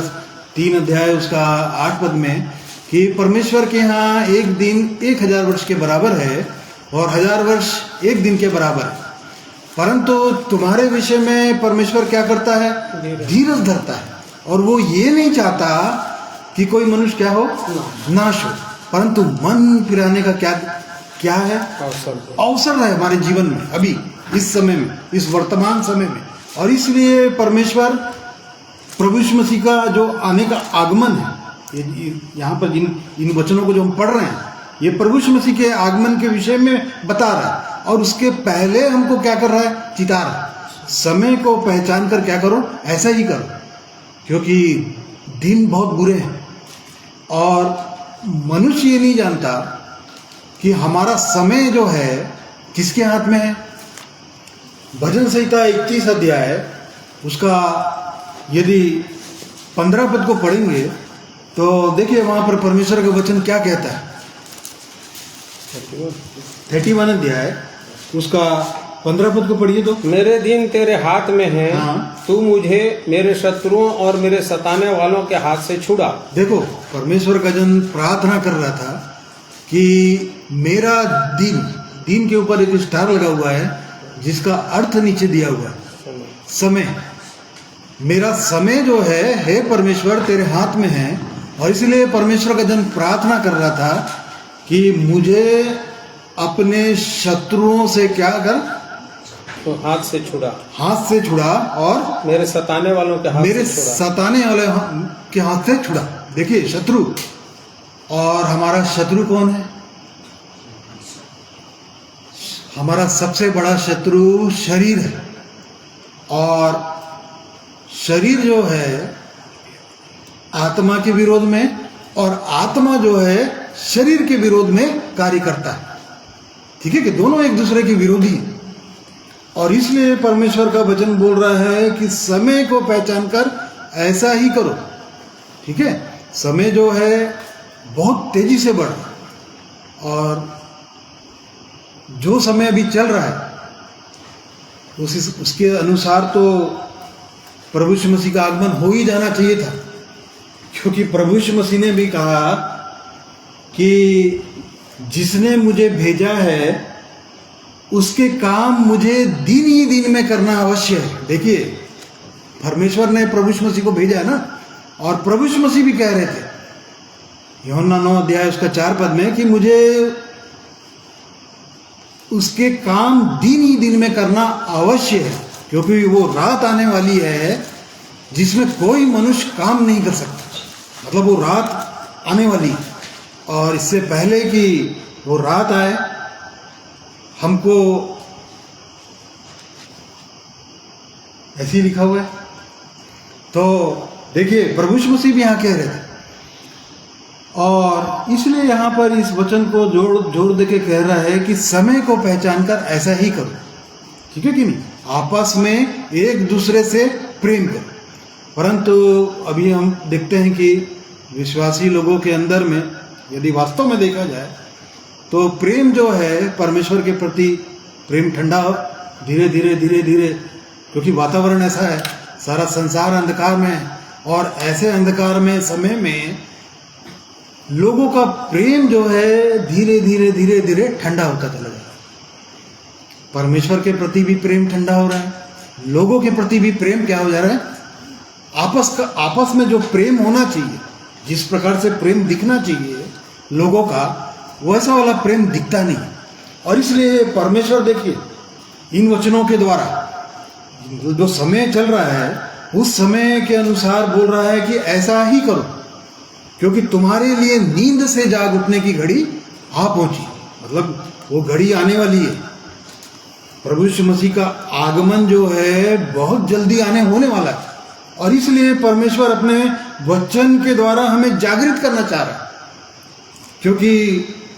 3 अध्याय उसका 8 पद में कि परमेश्वर के यहाँ एक दिन 1000 वर्ष के बराबर है, और 1000 वर्ष एक दिन के बराबर है। परंतु तुम्हारे विषय में परमेश्वर क्या करता है? धीरज धरता है, और वो ये नहीं चाहता कि कोई मनुष्य क्या हो, नाश हो, परंतु मन फिराने का क्या है? अवसर है हमारे जीवन में, अभी इस समय में, इस वर्तमान समय में। और इसलिए परमेश्वर प्रभु यीशु मसीह का जो आने का आगमन है, यहाँ पर इन वचनों को जो हम पढ़ रहे हैं, ये प्रभु यीशु मसीह के आगमन के विषय में बता रहा है, और उसके पहले हमको क्या कर रहा है? चिता रहा है। समय को पहचान कर क्या करो, ऐसा ही करो, क्योंकि दिन बहुत बुरे हैं, और मनुष्य ये नहीं जानता कि हमारा समय जो है किसके हाथ में है। भजन संहिता 31 अध्याय उसका यदि 15 पद को पढ़ेंगे तो देखिए वहां पर परमेश्वर का वचन क्या कहता है। 31 अध्याय उसका 15 पद को पढ़िए तो। मेरे दिन तेरे हाथ में है, हाँ। तू मुझे मेरे शत्रुओं और मेरे सताने वालों के हाथ से छुड़ा। देखो परमेश्वर का जन प्रार्थना कर रहा था कि मेरा दिन के ऊपर एक स्टार लगा हुआ है जिसका अर्थ नीचे दिया हुआ है, समय। मेरा समय जो है हे परमेश्वर तेरे हाथ में है, और इसलिए परमेश्वर का जन प्रार्थना कर रहा था कि मुझे अपने शत्रुओं से क्या कर, तो हाथ से छुड़ा और मेरे सताने वालों के हाथ से छुड़ा। देखिए शत्रु, और हमारा शत्रु कौन है? हमारा सबसे बड़ा शत्रु शरीर है, और शरीर जो है आत्मा के विरोध में, और आत्मा जो है शरीर के विरोध में कार्य करता है। ठीक है कि दोनों एक दूसरे के विरोधी हैं, और इसलिए परमेश्वर का वचन बोल रहा है कि समय को पहचान कर ऐसा ही करो। ठीक है, समय जो है बहुत तेजी से बढ़ रहा है, और जो समय अभी चल रहा है उसके अनुसार तो प्रभु यीशु मसीह का आगमन हो ही जाना चाहिए था, क्योंकि प्रभु यीशु मसीह ने भी कहा कि जिसने मुझे भेजा है उसके काम मुझे दिन ही दिन में करना अवश्य है। देखिए परमेश्वर ने प्रभु यीशु मसीह को भेजा है ना, और प्रभु यीशु मसीह भी कह रहे थे यूहन्ना 9 अध्याय उसका 4 पद में कि मुझे उसके काम दिन ही दिन में करना अवश्य है, क्योंकि वो रात आने वाली है जिसमें कोई मनुष्य काम नहीं कर सकता। मतलब वो रात आने वाली है, और इससे पहले कि वो रात आए हमको ऐसे ही लिखा हुआ है। तो देखिए प्रभु यीशु मसीह भी यहाँ कह रहे थे, और इसलिए यहाँ पर इस वचन को जोड़ दे के कह रहा है कि समय को पहचान कर ऐसा ही करो। ठीक है कि नहीं? आपस में एक दूसरे से प्रेम करो। परंतु अभी हम देखते हैं कि विश्वासी लोगों के अंदर में यदि वास्तव में देखा जाए तो प्रेम जो है परमेश्वर के प्रति प्रेम ठंडा हो धीरे धीरे, क्योंकि वातावरण ऐसा है, सारा संसार अंधकार में है, और ऐसे अंधकार में समय में लोगों का प्रेम जो है धीरे धीरे ठंडा होता चला जा रहा है। परमेश्वर के प्रति भी प्रेम ठंडा हो रहा है, लोगों के प्रति भी प्रेम क्या हो जा रहा है, आपस में जो प्रेम होना चाहिए, जिस प्रकार से प्रेम दिखना चाहिए लोगों का, वैसा वाला प्रेम दिखता नहीं। और इसलिए परमेश्वर देखिए इन वचनों के द्वारा जो समय चल रहा है उस समय के अनुसार बोल रहा है कि ऐसा ही करो, क्योंकि तुम्हारे लिए नींद से जाग उठने की घड़ी आ पहुंची। मतलब वो घड़ी आने वाली है। प्रभु यीशु मसीह का आगमन जो है बहुत जल्दी आने होने वाला है, और इसलिए परमेश्वर अपने वचन के द्वारा हमें जागृत करना चाह रहा है, क्योंकि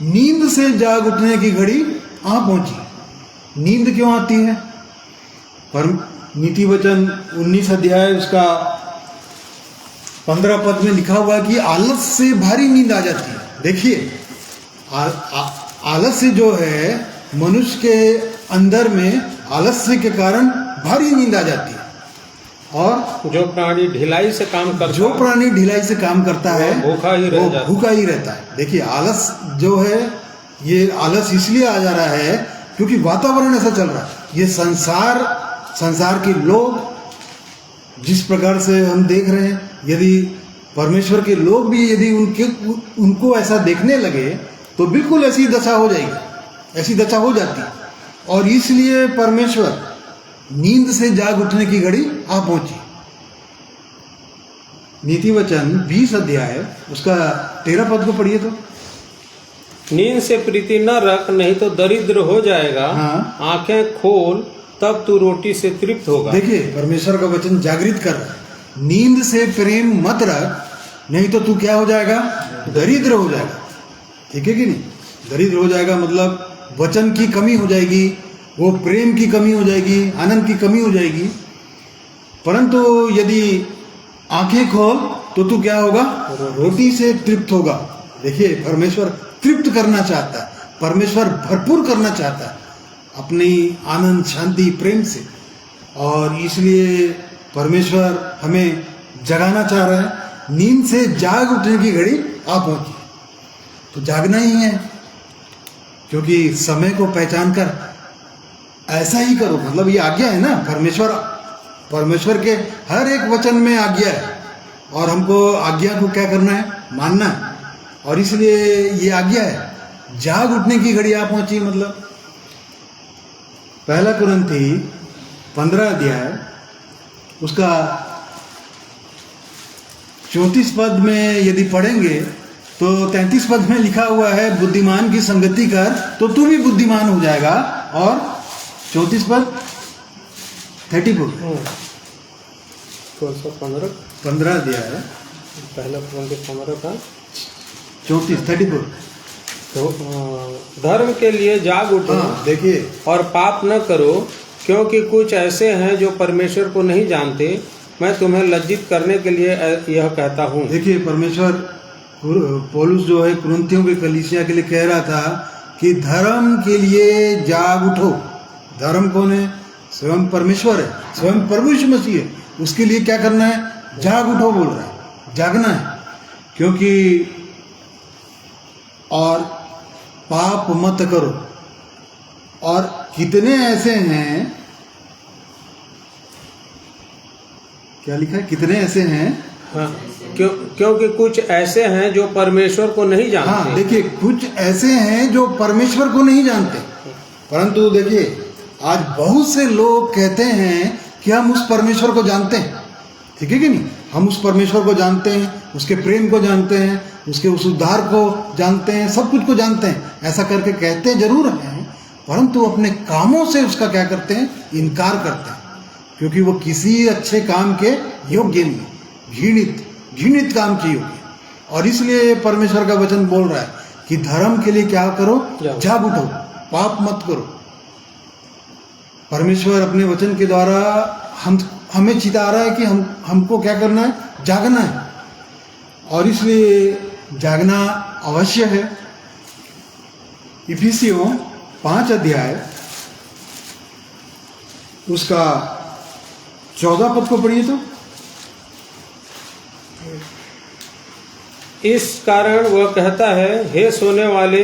नींद से जाग उठने की घड़ी आ पहुंची। नींद क्यों आती है? पर नीति वचन 19 अध्याय उसका 15 पद में लिखा हुआ है कि आलस से भारी नींद आ जाती है। देखिए आलस्य जो है मनुष्य के अंदर में आलस्य के कारण भारी नींद आ जाती है, और जो प्राणी ढिलाई से काम करता है भूखा ही रहता है। देखिए आलस जो है, ये आलस इसलिए आ जा रहा है क्योंकि वातावरण ऐसा चल रहा है। ये संसार के लोग जिस प्रकार से हम देख रहे हैं, यदि परमेश्वर के लोग भी यदि उनको ऐसा देखने लगे तो बिल्कुल ऐसी दशा हो जाएगी, ऐसी दशा हो जाती है। और इसलिए परमेश्वर नींद से जाग उठने की घड़ी आ पहुंची। नीति वचन 20 अध्याय उसका 13 पद को पढ़िए तो। नींद से प्रीति न रख, नहीं तो दरिद्र हो जाएगा। हाँ। आंखें खोल, तब तू रोटी से तृप्त होगा। देखिए परमेश्वर का वचन जागृत कर रहा है, नींद से प्रेम मत रख, नहीं तो तू क्या हो जाएगा, दरिद्र हो जाएगा। ठीक है कि नहीं, दरिद्र हो जाएगा मतलब वचन की कमी हो जाएगी, वो प्रेम की कमी हो जाएगी, आनंद की कमी हो जाएगी। परंतु यदि आंखें खोल तो तू क्या होगा, रोटी से तृप्त होगा। देखिए परमेश्वर तृप्त करना चाहता है, परमेश्वर भरपूर करना चाहता है अपनी आनंद शांति प्रेम से, और इसलिए परमेश्वर हमें जगाना चाह रहा है। नींद से जाग उठने की घड़ी आ पहुंची, तो जागना ही है, क्योंकि समय को पहचान कर ऐसा ही करो। मतलब ये आज्ञा है ना, परमेश्वर के हर एक वचन में आज्ञा है, और हमको आज्ञा को क्या करना है, मानना है। और इसलिए ये आज्ञा है, जाग उठने की घड़ी आ पहुंची। मतलब 1 कुरिन्थी 15 अध्याय उसका 34 पद में यदि पढ़ेंगे तो 33 पद में लिखा हुआ है, बुद्धिमान की संगति कर तो तू भी बुद्धिमान हो जाएगा। और 34 पद 34 15 अध्याय 1 का 34 तो धर्म के लिए जाग उठो। हाँ, देखिए और पाप न करो, क्योंकि कुछ ऐसे हैं जो परमेश्वर को नहीं जानते। मैं तुम्हें लज्जित करने के लिए यह कहता हूँ। देखिए परमेश्वर पौलुस जो है कुरिन्थियों की कलीसिया के लिए कह रहा था कि धर्म के लिए जाग उठो। धर्म कौन है, स्वयं परमेश्वर है, स्वयं प्रभु यीशु मसीह है। उसके लिए क्या करना है, जाग उठो बोल रहा है, जागना है। क्योंकि और पाप मत करो। और कितने ऐसे हैं, क्या लिखा है, कितने ऐसे हैं, हाँ, क्योंकि कुछ ऐसे हैं जो परमेश्वर को नहीं जानते। हाँ देखिए, कुछ ऐसे हैं जो परमेश्वर को नहीं जानते। परंतु देखिए आज बहुत से लोग कहते हैं कि हम उस परमेश्वर को जानते हैं। ठीक है कि नहीं, हम उस परमेश्वर को जानते हैं, उसके प्रेम को जानते हैं, उसके उस उद्धार को जानते हैं, सब कुछ को जानते हैं। ऐसा करके कहते जरूर हैं, परंतु अपने कामों से उसका क्या करते हैं, इनकार करते हैं, क्योंकि वो किसी अच्छे काम के योग्य नहीं, घृणित काम के योग्य। और इसलिए परमेश्वर का वचन बोल रहा है कि धर्म के लिए क्या करो, जाग उठो, पाप मत करो। परमेश्वर अपने वचन के द्वारा हमें चिता रहा है कि हमको क्या करना है, जागना है। और इसलिए जागना अवश्य है। इफिसियों 5 अध्याय उसका 14 पद को पढ़िए तो। इस कारण वह कहता है, हे सोने वाले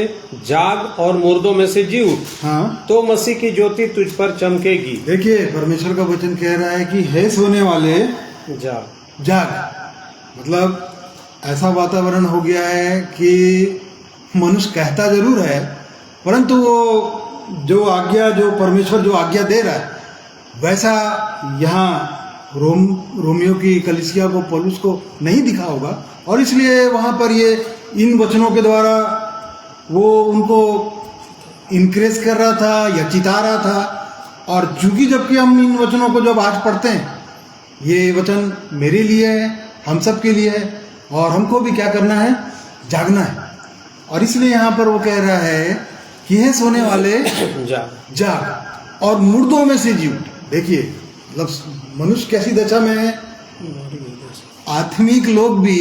जाग और मुर्दों में से जी उठ, हाँ, तो मसीह की ज्योति तुझ पर चमकेगी। देखिए परमेश्वर का वचन कह रहा है कि हे सोने वाले जाग। मतलब ऐसा वातावरण हो गया है कि मनुष्य कहता जरूर है, परंतु वो जो परमेश्वर जो आज्ञा दे रहा है, वैसा यहाँ रोमियो की कलीसिया को, पौलुस को नहीं दिखा होगा। और इसलिए वहाँ पर ये इन वचनों के द्वारा वो उनको इनक्रेज कर रहा था या चिता रहा था। और चूंकि जबकि हम इन वचनों को जब आज पढ़ते हैं, ये वचन मेरे लिए है, हम सब के लिए है, और हमको भी क्या करना है, जागना है। और इसलिए यहाँ पर वो कह रहा है कि हे सोने वाले जाग और मुर्दों में से जी उठ। देखिए मतलब मनुष्य कैसी दशा में है। आत्मिक लोग भी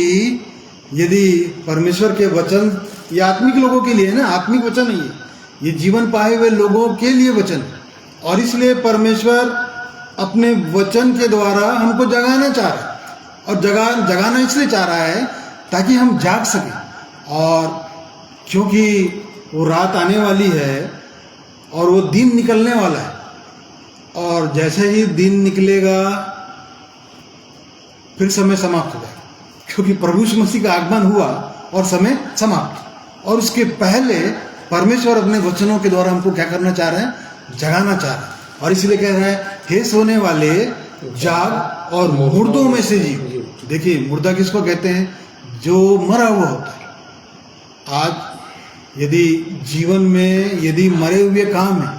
यदि परमेश्वर के वचन, ये आत्मिक लोगों के लिए है ना, आत्मिक वचन है ये जीवन पाए हुए लोगों के लिए वचन। और इसलिए परमेश्वर अपने वचन के द्वारा हमको जगाना चाह रहा है, और जगाना इसलिए चाह रहा है ताकि हम जाग सकें। और क्योंकि वो रात आने वाली है और वो दिन निकलने वाला है, और जैसे ही दिन निकलेगा फिर समय समाप्त हो जाएगा, क्योंकि प्रभु यीशु मसीह का आगमन हुआ और समय समाप्त। और उसके पहले परमेश्वर अपने वचनों के द्वारा हमको क्या करना चाह रहे हैं? जगाना चाह रहे हैं। और इसलिए कह रहे हैं, हे सोने वाले जाग और मुर्दों में से जी। देखिए, मुर्दा किसको कहते हैं? जो मरा हुआ होता है। आज यदि जीवन में यदि मरे हुए काम है,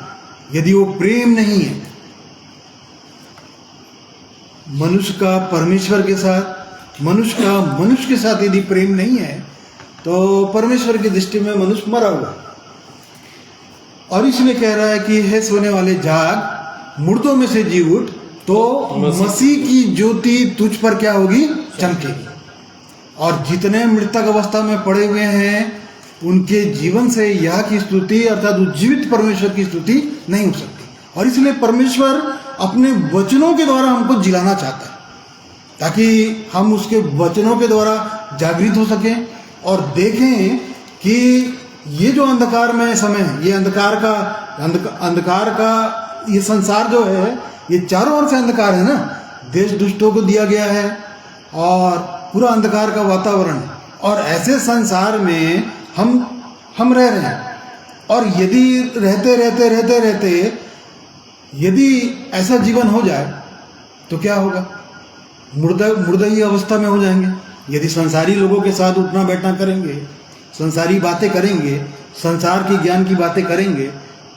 यदि वो प्रेम नहीं है मनुष्य का परमेश्वर के साथ, मनुष्य का मनुष्य के साथ यदि प्रेम नहीं है, तो परमेश्वर की दृष्टि में मनुष्य मरा हुआ। और इसलिए कह रहा है कि हे सोने वाले जाग, मुर्दों में से जी उठ, तो मसीह की ज्योति तुझ पर क्या होगी? चमकेगी। और जितने मृतक अवस्था में पड़े हुए हैं उनके जीवन से यह की स्तुति अर्थात उज्जीवित परमेश्वर की स्तुति नहीं हो सकती। और इसलिए परमेश्वर अपने वचनों के द्वारा हमको जिलाना चाहता है, ताकि हम उसके वचनों के द्वारा जागृत हो सकें और देखें कि ये जो अंधकारमय समय है, ये अंधकार का ये संसार जो है, ये चारों ओर से अंधकार है ना। देश दुष्टों को दिया गया है और पूरा अंधकार का वातावरण है। और ऐसे संसार में हम रह रहे हैं। और यदि रहते यदि ऐसा जीवन हो जाए तो क्या होगा? मुर्दई अवस्था में हो जाएंगे। यदि संसारी लोगों के साथ उठना बैठना करेंगे, संसारी बातें करेंगे, संसार की ज्ञान की बातें करेंगे,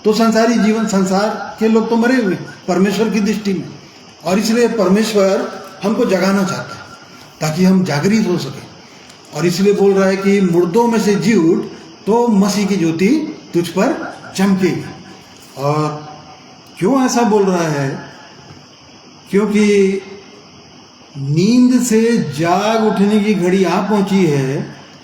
तो संसारी जीवन, संसार के लोग तो मरे हुए परमेश्वर की दृष्टि में। और इसलिए परमेश्वर हमको जगाना चाहता है ताकि हम जागृत हो सके। और इसलिए बोल रहा है कि मुर्दों में से जी उठ, तो मसीह की ज्योति तुझ पर चमकेगी। और क्यों ऐसा बोल रहा है? क्योंकि नींद से जाग उठने की घड़ी आ पहुंची है।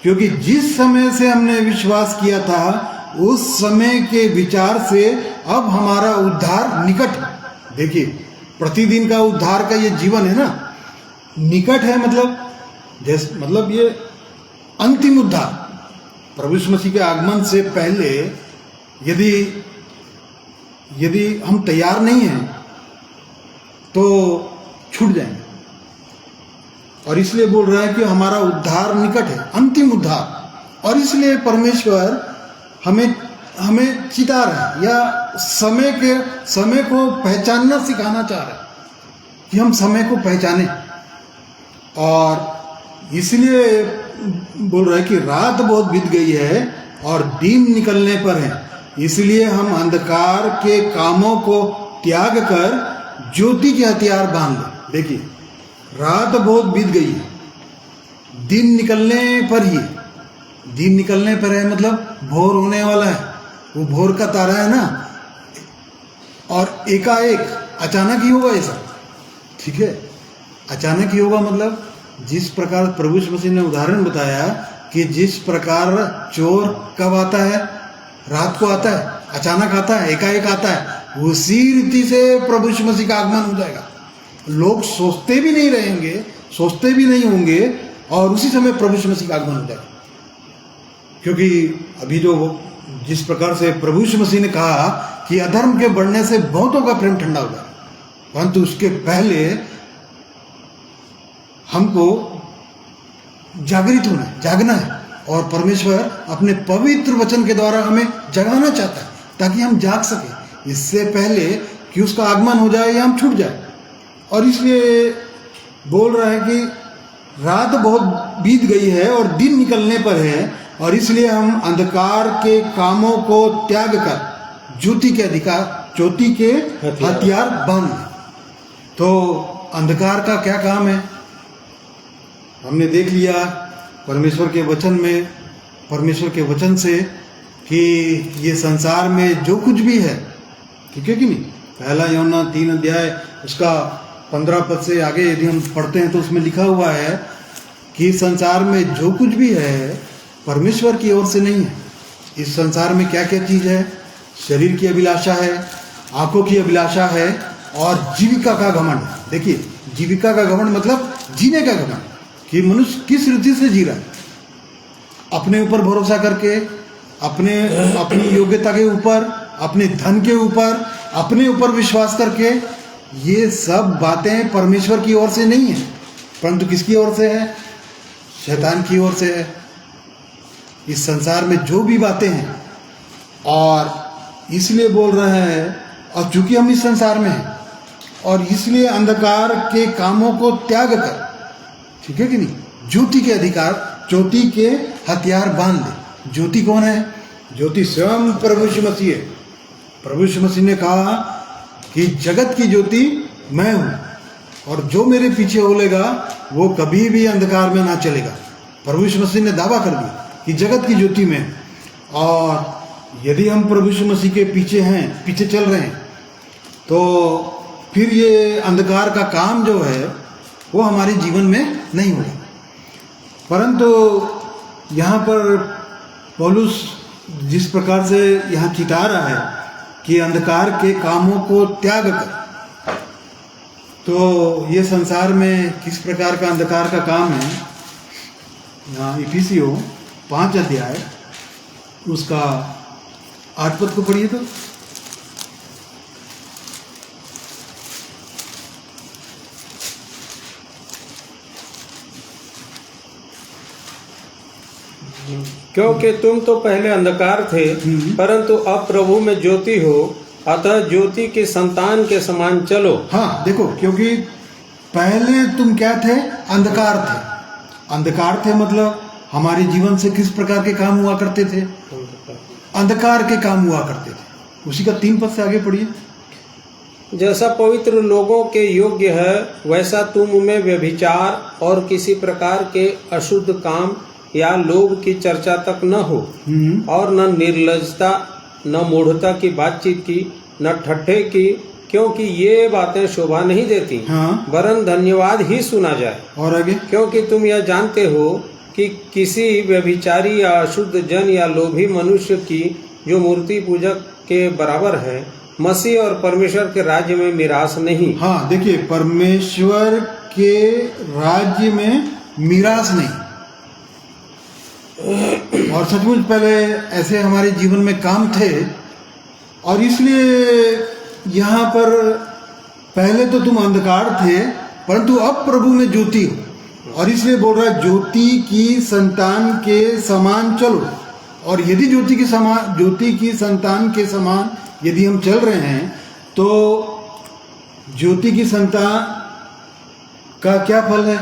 क्योंकि जिस समय से हमने विश्वास किया था, उस समय के विचार से अब हमारा उद्धार निकट है। देखिए, प्रतिदिन का उद्धार का ये जीवन है ना, निकट है। मतलब ये अंतिम उद्धार प्रभु यीशु मसीह के आगमन से पहले यदि हम तैयार नहीं हैं तो छूट जाएंगे। और इसलिए बोल रहा है कि हमारा उद्धार निकट है, अंतिम उद्धार। और इसलिए परमेश्वर हमें चिता रहा है, या समय को पहचानना सिखाना चाह रहा है कि हम समय को पहचाने। और इसलिए बोल रहा है कि रात बहुत बीत गई है और दिन निकलने पर है, इसलिए हम अंधकार के कामों को त्याग कर ज्योति के हथियार बांध लें। देखिए, रात बहुत बीत गई है, दिन निकलने पर ही, दिन निकलने पर है मतलब भोर होने वाला है। वो भोर का तारा है ना, और एकाएक अचानक ही होगा ये सब, ठीक है? अचानक ही होगा मतलब जिस प्रकार प्रभु यीशु मसीह ने उदाहरण बताया कि जिस प्रकार चोर कब आता है? रात को आता है, अचानक आता है, एकाएक आता है। उसी रीति से प्रभु यीशु मसीह का आगमन हो जाएगा। लोग सोचते भी नहीं रहेंगे, सोचते भी नहीं होंगे, और उसी समय प्रभु यीशु मसीह का आगमन हो जाएगा। क्योंकि अभी जो जिस प्रकार से प्रभु यीशु मसीह ने कहा कि अधर्म के बढ़ने से बहुतों का प्रेम ठंडा हो जाए, परंतु उसके पहले हमको जागृत होना है, जागना है। और परमेश्वर अपने पवित्र वचन के द्वारा हमें जगाना चाहता है ताकि हम जाग सके, इससे पहले कि उसका आगमन हो जाए या हम छूट जाए। और इसलिए बोल रहा है कि रात बहुत बीत गई है और दिन निकलने पर है, और इसलिए हम अंधकार के कामों को त्याग कर ज्योति के हथियार बांध लें। तो अंधकार का क्या काम है? हमने देख लिया परमेश्वर के वचन में, परमेश्वर के वचन से, कि ये संसार में जो कुछ भी है, ठीक है कि नहीं? पहला यूहन्ना 3 अध्याय उसका 15 पद से आगे यदि हम पढ़ते हैं तो उसमें लिखा हुआ है कि संसार में जो कुछ भी है परमेश्वर की ओर से नहीं है। इस संसार में क्या क्या चीज़ है? शरीर की अभिलाषा है, आंखों की अभिलाषा है, और जीविका का घमंड। देखिए, जीविका का घमंड मतलब जीने का घमंड, कि मनुष्य किस रीति से जी रहा है, अपने ऊपर भरोसा करके, अपनी योग्यता के ऊपर, अपने धन के ऊपर, अपने ऊपर विश्वास करके, ये सब बातें परमेश्वर की ओर से नहीं है, परंतु किसकी ओर से है? शैतान की ओर से है। इस संसार में जो भी बातें हैं, और इसलिए बोल रहे हैं, और चूंकि हम इस संसार में हैं, और इसलिए अंधकार के कामों को त्याग कर, ठीक है कि नहीं, ज्योति के अधिकार, ज्योति के हथियार बांध ले। ज्योति कौन है? ज्योति स्वयं प्रभु यीशु मसीह है। प्रभु यीशु मसीह ने कहा कि जगत की ज्योति मैं हूं, और जो मेरे पीछे होलेगा वो कभी भी अंधकार में ना चलेगा। प्रभु यीशु मसीह ने दावा कर दिया कि जगत की ज्योति में हूं। और यदि हम प्रभु यीशु मसीह के पीछे हैं, पीछे चल रहे हैं, तो फिर ये अंधकार का काम जो है वो हमारे जीवन में नहीं होगा। परंतु यहाँ पर पौलुस जिस प्रकार से यहाँ चिता रहा है कि अंधकार के कामों को त्याग कर, तो ये संसार में किस प्रकार का अंधकार का काम है। यहाँ इफिसियों 5 अध्याय उसका 8 पद को पढ़िए तो। क्योंकि तुम तो पहले अंधकार थे, परंतु अब प्रभु में ज्योति हो, अतः ज्योति के संतान के समान चलो। हाँ देखो, क्योंकि पहले तुम क्या थे? अंधकार थे। अंधकार थे मतलब हमारे जीवन से किस प्रकार के काम हुआ करते थे? अंधकार के काम हुआ करते थे। उसी का 3 पद से आगे पढ़िए। जैसा पवित्र लोगों के योग्य है, वैसा तुम में व्यभिचार और किसी प्रकार के अशुद्ध काम या लोभ की चर्चा तक न हो, और न निर्लजता, न मूढ़ता की बातचीत की, न ठट्ठे की, क्योंकि ये बातें शोभा नहीं देती। हाँ। वरन धन्यवाद ही सुना जाए। और आगे, क्योंकि तुम यह जानते हो कि किसी व्यभिचारी या अशुद्ध जन या लोभी मनुष्य की, जो मूर्ति पूजक के बराबर है, मसीह और परमेश्वर के राज्य में मिरास नहीं। हाँ देखिए, परमेश्वर के राज्य में मिरास नहीं। और सचमुच पहले ऐसे हमारे जीवन में काम थे, और इसलिए यहाँ पर पहले तो तुम अंधकार थे, परंतु अब प्रभु में ज्योति हो, और इसलिए बोल रहा है ज्योति की संतान के समान चलो। और यदि ज्योति की संतान के समान यदि हम चल रहे हैं, तो ज्योति की संतान का क्या फल है?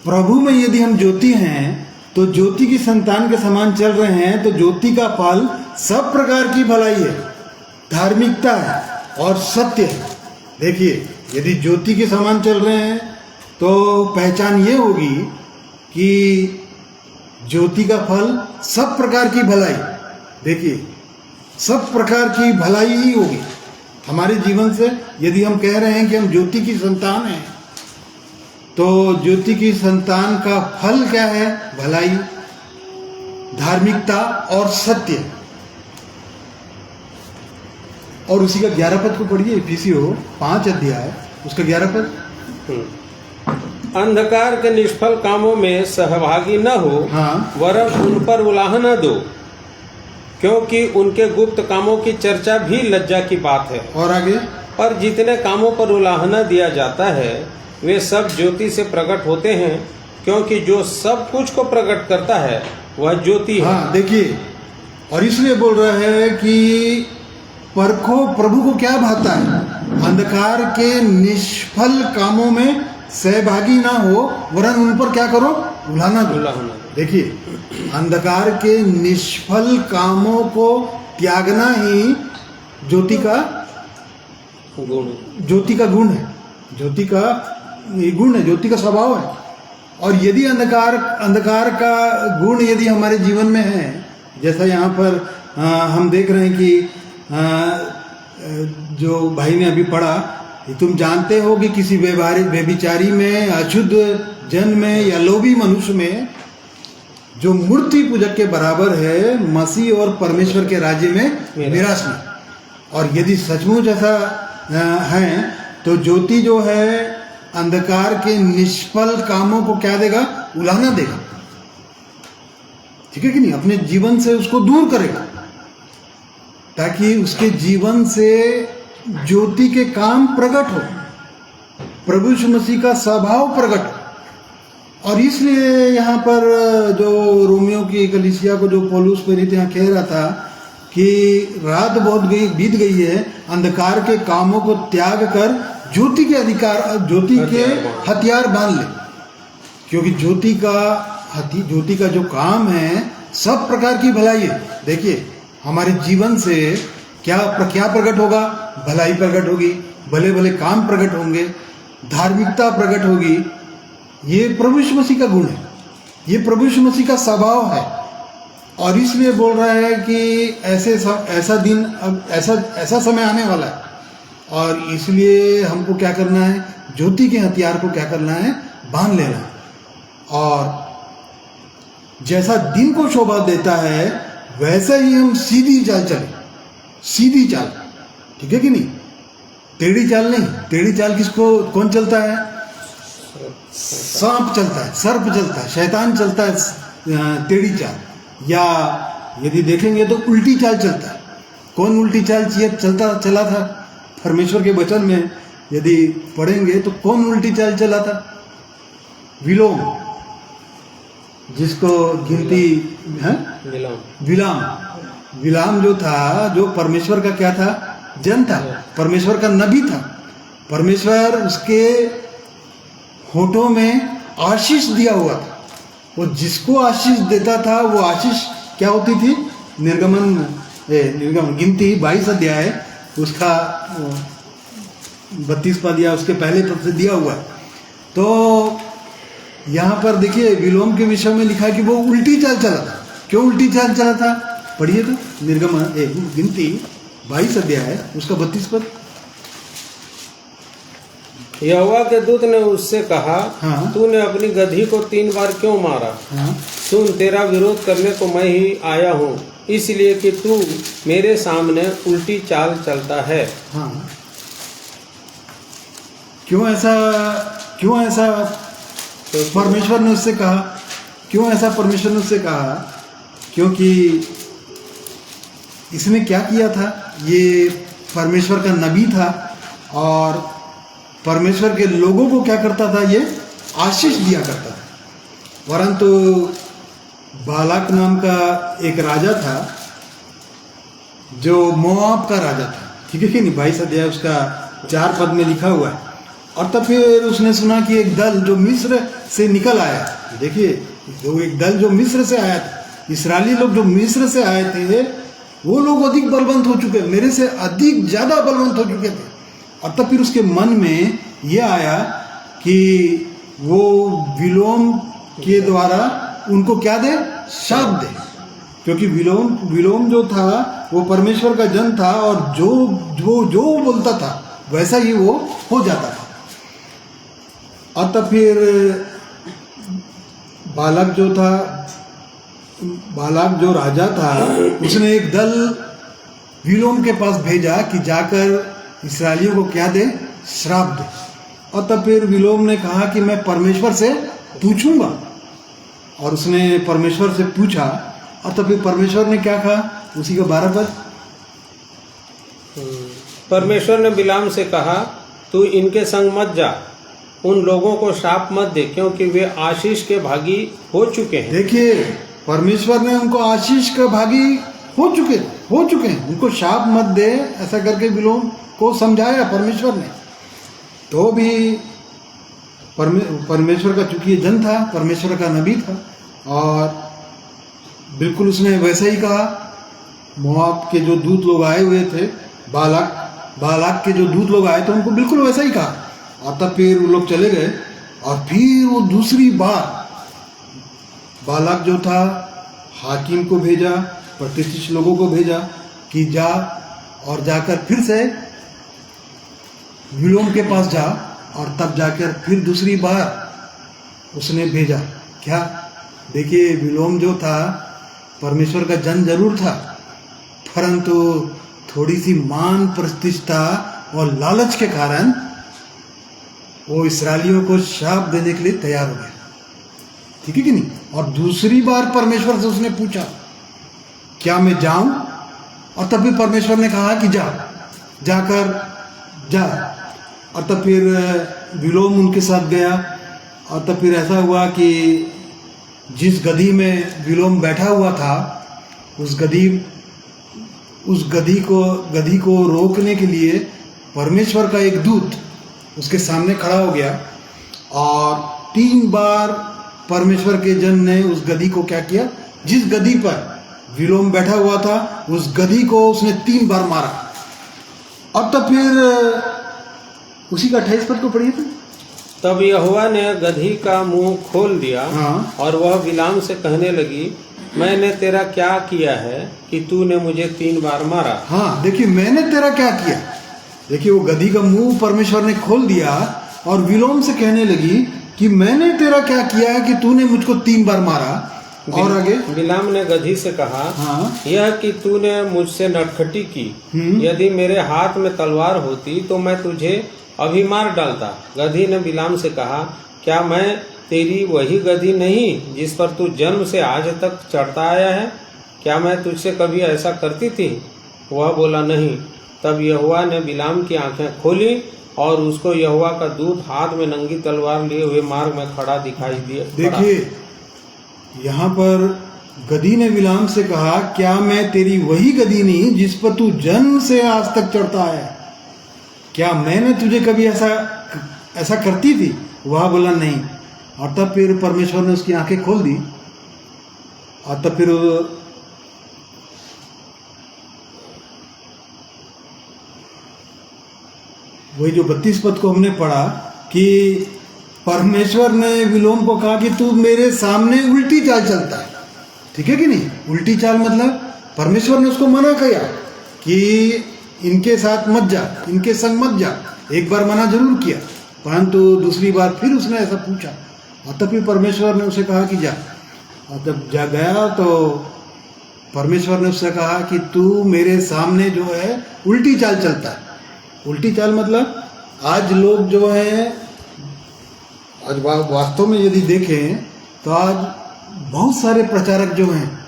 प्रभु में यदि हम ज्योति हैं, तो ज्योति की संतान के समान चल रहे हैं, तो ज्योति का फल सब प्रकार की भलाई है, धार्मिकता है और सत्य है। देखिए, यदि ज्योति के समान चल रहे हैं तो पहचान ये होगी कि ज्योति का फल सब प्रकार की भलाई, देखिए सब प्रकार की भलाई ही होगी हमारे जीवन से। यदि हम कह रहे हैं कि हम ज्योति की संतान हैं, तो ज्योति की संतान का फल क्या है? भलाई, धार्मिकता और सत्य। और उसी का 11 पद को पढ़िए, इफिसियों 5 अध्याय उसका 11 पद। अंधकार के निष्फल कामों में सहभागी न हो, हाँ। वरन उन पर उलाह न दो, क्योंकि उनके गुप्त कामों की चर्चा भी लज्जा की बात है। और आगे, पर जितने कामों पर उलाह न दिया जाता है, वे सब ज्योति से प्रकट होते हैं, क्योंकि जो सब कुछ को प्रकट करता है वह ज्योति है। हाँ देखिए, और इसलिए बोल रहा है कि परखो प्रभु को क्या भाता है, अंधकार के निष्फल कामों में सहभागी ना हो, वरन उन पर क्या करो? उलाहना दो। देखिए, अंधकार के निष्फल कामों को त्यागना ही ज्योति का गुण है, ज्योति का स्वभाव है। और यदि अंधकार का गुण यदि हमारे जीवन में है, जैसा यहाँ पर हम देख रहे हैं कि जो भाई ने अभी पढ़ा, तुम जानते हो कि किसी व्यभिचारी में, अशुद्ध जन में या लोभी मनुष्य में, जो मूर्ति पूजक के बराबर है, मसीह और परमेश्वर के राज्य में मिरास नहीं। और यदि सचमुच ऐसा है, तो ज्योति जो है अंधकार के निष्फल कामों को क्या देगा? उलाहना देगा, ठीक है कि नहीं? अपने जीवन से उसको दूर करेगा। ताकि उसके जीवन से ज्योति के काम प्रकट हो, प्रभु यीशु मसीह का स्वभाव प्रकट हो। और इसलिए यहाँ पर जो रोमियो की कलीसिया को जो पौलुस प्रेरित यहाँ कह रहा था कि रात बहुत बीत गई है, अंधकार के कामों को त्याग कर ज्योति के हथियार बांध ले, क्योंकि ज्योति का जो काम है सब प्रकार की भलाई है। देखिए हमारे जीवन से क्या प्रकट होगा? भलाई प्रकट होगी, भले भले काम प्रकट होंगे, धार्मिकता प्रकट होगी। ये प्रभु यीशु मसीह का गुण है, ये प्रभु यीशु मसीह का स्वभाव है। और इसलिए बोल रहा है कि ऐसा समय आने वाला है, और इसलिए हमको क्या करना है? ज्योति के हथियार को क्या करना है? बांध लेना है। और जैसा दिन को शोभा देता है वैसा ही हम सीधी चाल चले, सीधी चाल, ठीक है कि नहीं? टेढ़ी चाल नहीं। टेढ़ी चाल कौन चलता है? सांप चलता है, सर्प चलता है, शैतान चलता है टेढ़ी चाल। या यदि देखेंगे तो उल्टी चाल चलता है। कौन उल्टी चाल चला था? परमेश्वर के वचन में यदि पढ़ेंगे तो कौन उल्टी चाल चला था? विलोम, जिसको गिनती है विलाम जो था, जो परमेश्वर का क्या था? जन था, परमेश्वर का नबी था। परमेश्वर उसके होठों में आशीष दिया हुआ था। वो जिसको आशीष देता था वो आशीष क्या होती थी? निर्गमन गिनती 22 अध्याय उसका 32 पद या उसके पहले पद से दिया हुआ है। तो यहाँ पर देखिए विलोम के विषय में लिखा है कि वो उल्टी चाल चला था। क्यों उल्टी चाल चला था? पढ़िए तो निर्गमन गिनती 22 अध्याय उसका 32 पद। यहोवा के दूत ने उससे कहा, हाँ। तूने अपनी गधी को 3 बार क्यों मारा? हाँ। सुन, तेरा विरोध करने को मैं ही आया हूँ, इसलिए कि तू मेरे सामने उल्टी चाल चलता है। हाँ। क्यों ऐसा परमेश्वर ने उससे कहा? क्यों ऐसा परमेश्वर ने उससे कहा? क्योंकि इसने क्या किया था? ये परमेश्वर का नबी था और परमेश्वर के लोगों को क्या करता था? ये आशीष दिया करता था। परंतु बालाक नाम का एक राजा था जो मोआब का राजा था, ठीक है कि नहीं? 22 अध्याय उसका 4 पद में लिखा हुआ है। और तब फिर उसने सुना कि एक दल जो मिस्र से निकल आया, देखिए जो एक दल जो मिस्र से आया था, इस्राएली लोग जो मिस्र से आए थे वो लोग अधिक बलवंत हो चुके, मेरे से अधिक ज्यादा बलवंत हो चुके थे। और तब फिर उसके मन में ये आया कि वो विलोम के द्वारा उनको क्या दे? शाप दे, क्योंकि विलोम जो था वो परमेश्वर का जन था और जो बोलता था वैसा ही वो हो जाता था। और तब फिर बालाक जो राजा था उसने एक दल विलोम के पास भेजा कि जाकर इस्राएलियों को क्या दे? श्राप दे। और तब फिर विलोम ने कहा कि मैं परमेश्वर से पूछूंगा, और उसने परमेश्वर से पूछा। और तब फिर परमेश्वर ने क्या कहा? उसी का 12 पद। परमेश्वर ने बिलाम से कहा, तू इनके संग मत जा, उन लोगों को श्राप मत दे, क्योंकि वे आशीष के भागी हो चुके हैं। देखिए परमेश्वर ने उनको आशीष का भागी हो चुके हैं, उनको शाप मत दे, ऐसा करके विलोम को समझाया परमेश्वर ने। तो भी परमेश्वर का चूंकि जन था, परमेश्वर का नबी था, और बिल्कुल उसने वैसे ही कहा। मोआब के जो दूत लोग आए हुए थे, बालाक के जो दूत लोग आए थे, उनको बिल्कुल वैसा ही कहा। और तब फिर वो लोग चले गए, और फिर वो दूसरी बार बालाक जो था हाकिम को भेजा, प्रतिष्ठित लोगों को भेजा कि जा और जाकर फिर से विलोम के पास जा। और तब जाकर फिर दूसरी बार उसने भेजा क्या? देखिए विलोम जो था परमेश्वर का जन जरूर था, परंतु थोड़ी सी मान प्रतिष्ठा और लालच के कारण वो इस्राएलियों को शाप देने के लिए तैयार हो गया, ठीक है कि नहीं? और दूसरी बार परमेश्वर से उसने पूछा क्या मैं जाऊं और तब भी परमेश्वर ने कहा कि जाकर जा। और तब फिर विलोम उनके साथ गया। और तब फिर ऐसा हुआ कि जिस गधी में विलोम बैठा हुआ था, उस गधी को रोकने के लिए परमेश्वर का एक दूत उसके सामने खड़ा हो गया। और 3 बार परमेश्वर के जन ने उस गधी को क्या किया, जिस गधी पर विलोम बैठा हुआ था उस गधी को उसने 3 बार मारा। और तब फिर उसी का 28 पद को पढ़िए तो। तब यहोवा ने गधी का मुंह खोल दिया। हाँ। और वह बिलाम से कहने लगी, मैंने तेरा क्या किया है कि तूने मुझे 3 बार मारा। हाँ, देखिए मैंने तेरा क्या किया। देखिए वो गधी का मुंह परमेश्वर ने खोल दिया और विलोम से कहने लगी कि मैंने तेरा क्या किया है कि तूने मुझको 3 बार मारा। और आगे बिलाम ने गधी से कहा, हाँ। यह कि तूने मुझसे नटखटी की, यदि मेरे हाथ में तलवार होती तो मैं तुझे अभी मार डालता। गधी ने बिलाम से कहा, क्या मैं तेरी वही गधी नहीं जिस पर तू जन्म से आज तक चढ़ता आया है? क्या मैं तुझसे कभी ऐसा करती थी? वह बोला, नहीं। तब यहोवा ने बिलाम की आंखें खोली और उसको यहोवा का दूत हाथ में नंगी तलवार लिए हुए मार्ग में खड़ा दिखाई दिया। देखिए यहाँ पर गधी ने बिलाम से कहा, क्या मैं तेरी वही गधी नहीं जिस पर तू जन्म से आज तक चढ़ता आया है? क्या मैंने तुझे कभी ऐसा करती थी? वह बोला, नहीं। और तब फिर परमेश्वर ने उसकी आंखें खोल दी। और तब फिर वही जो 32 पद को हमने पढ़ा कि परमेश्वर ने विलोम को कहा कि तू मेरे सामने उल्टी चाल चलता है। ठीक है कि नहीं? उल्टी चाल मतलब परमेश्वर ने उसको मना किया कि इनके साथ मत जा, इनके संग मत जा। एक बार मना जरूर किया, परंतु दूसरी बार फिर उसने ऐसा पूछा। और तब फिर परमेश्वर ने उसे कहा कि जा। और जब जा गया तो परमेश्वर ने उससे कहा कि तू मेरे सामने जो है उल्टी चाल चलता है। उल्टी चाल मतलब आज लोग जो हैं, आज वास्तव में यदि देखें तो आज बहुत सारे प्रचारक जो हैं,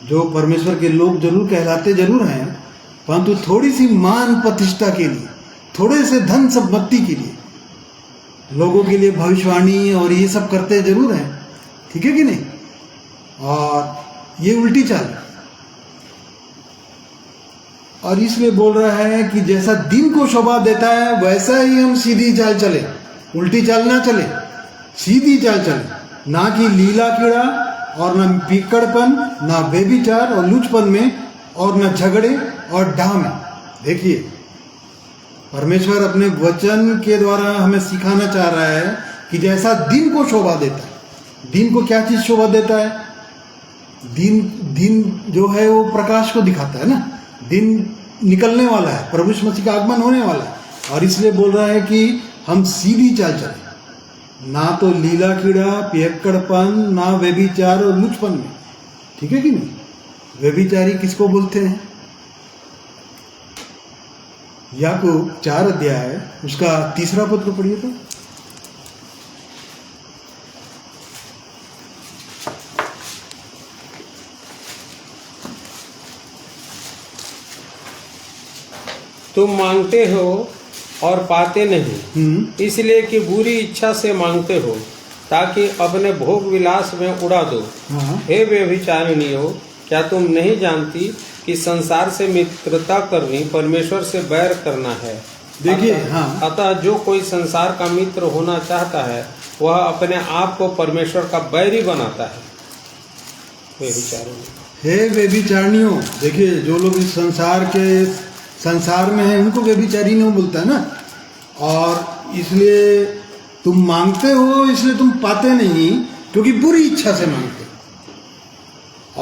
जो परमेश्वर के लोग जरूर कहलाते जरूर हैं, परंतु थोड़ी सी मान प्रतिष्ठा के लिए, थोड़े से धन संपत्ति के लिए लोगों के लिए भविष्यवाणी और ये सब करते जरूर हैं। ठीक है कि नहीं? और ये उल्टी चाल। और इसलिए बोल रहा है कि जैसा दिन को शोभा देता है वैसा ही हम सीधी चाल चले, उल्टी चाल ना चले, सीधी चाल चले। ना कि लीला कीड़ा और ना पिकड़पन, ना बेविचार और लुचपन में, और ना झगड़े और डाह में। देखिए परमेश्वर अपने वचन के द्वारा हमें सिखाना चाह रहा है कि जैसा दिन को शोभा देता है। दिन को क्या चीज शोभा देता है? दिन जो है वो प्रकाश को दिखाता है ना। दिन निकलने वाला है, प्रभु यीशु मसीह का आगमन होने वाला है। और इसलिए बोल रहा है कि हम सीधी चाल चलें, ना तो लीला कीड़ा, पियक्कड़पन, ना व्यभिचार और लुचपन में। ठीक है कि नहीं? व्यभिचारी किसको बोलते हैं? याकूब 4 अध्याय उसका 3 पद को पढ़िए तो। तुम मांगते हो और पाते नहीं, इसलिए कि बुरी इच्छा से मांगते हो ताकि अपने भोग विलास में उड़ा दो। हे व्यभिचारिणियों, क्या तुम नहीं जानती कि संसार से मित्रता करनी परमेश्वर से बैर करना है? देखिए, अतः जो कोई संसार का मित्र होना चाहता है वह अपने आप को परमेश्वर का बैरी बनाता है। हे व्यभिचारिणियों, देखिए जो लोग इस संसार में है उनको व्यभिचारिणियों बोलता है ना। और इसलिए तुम मांगते हो, इसलिए तुम पाते नहीं, क्योंकि बुरी इच्छा से मांगते हो।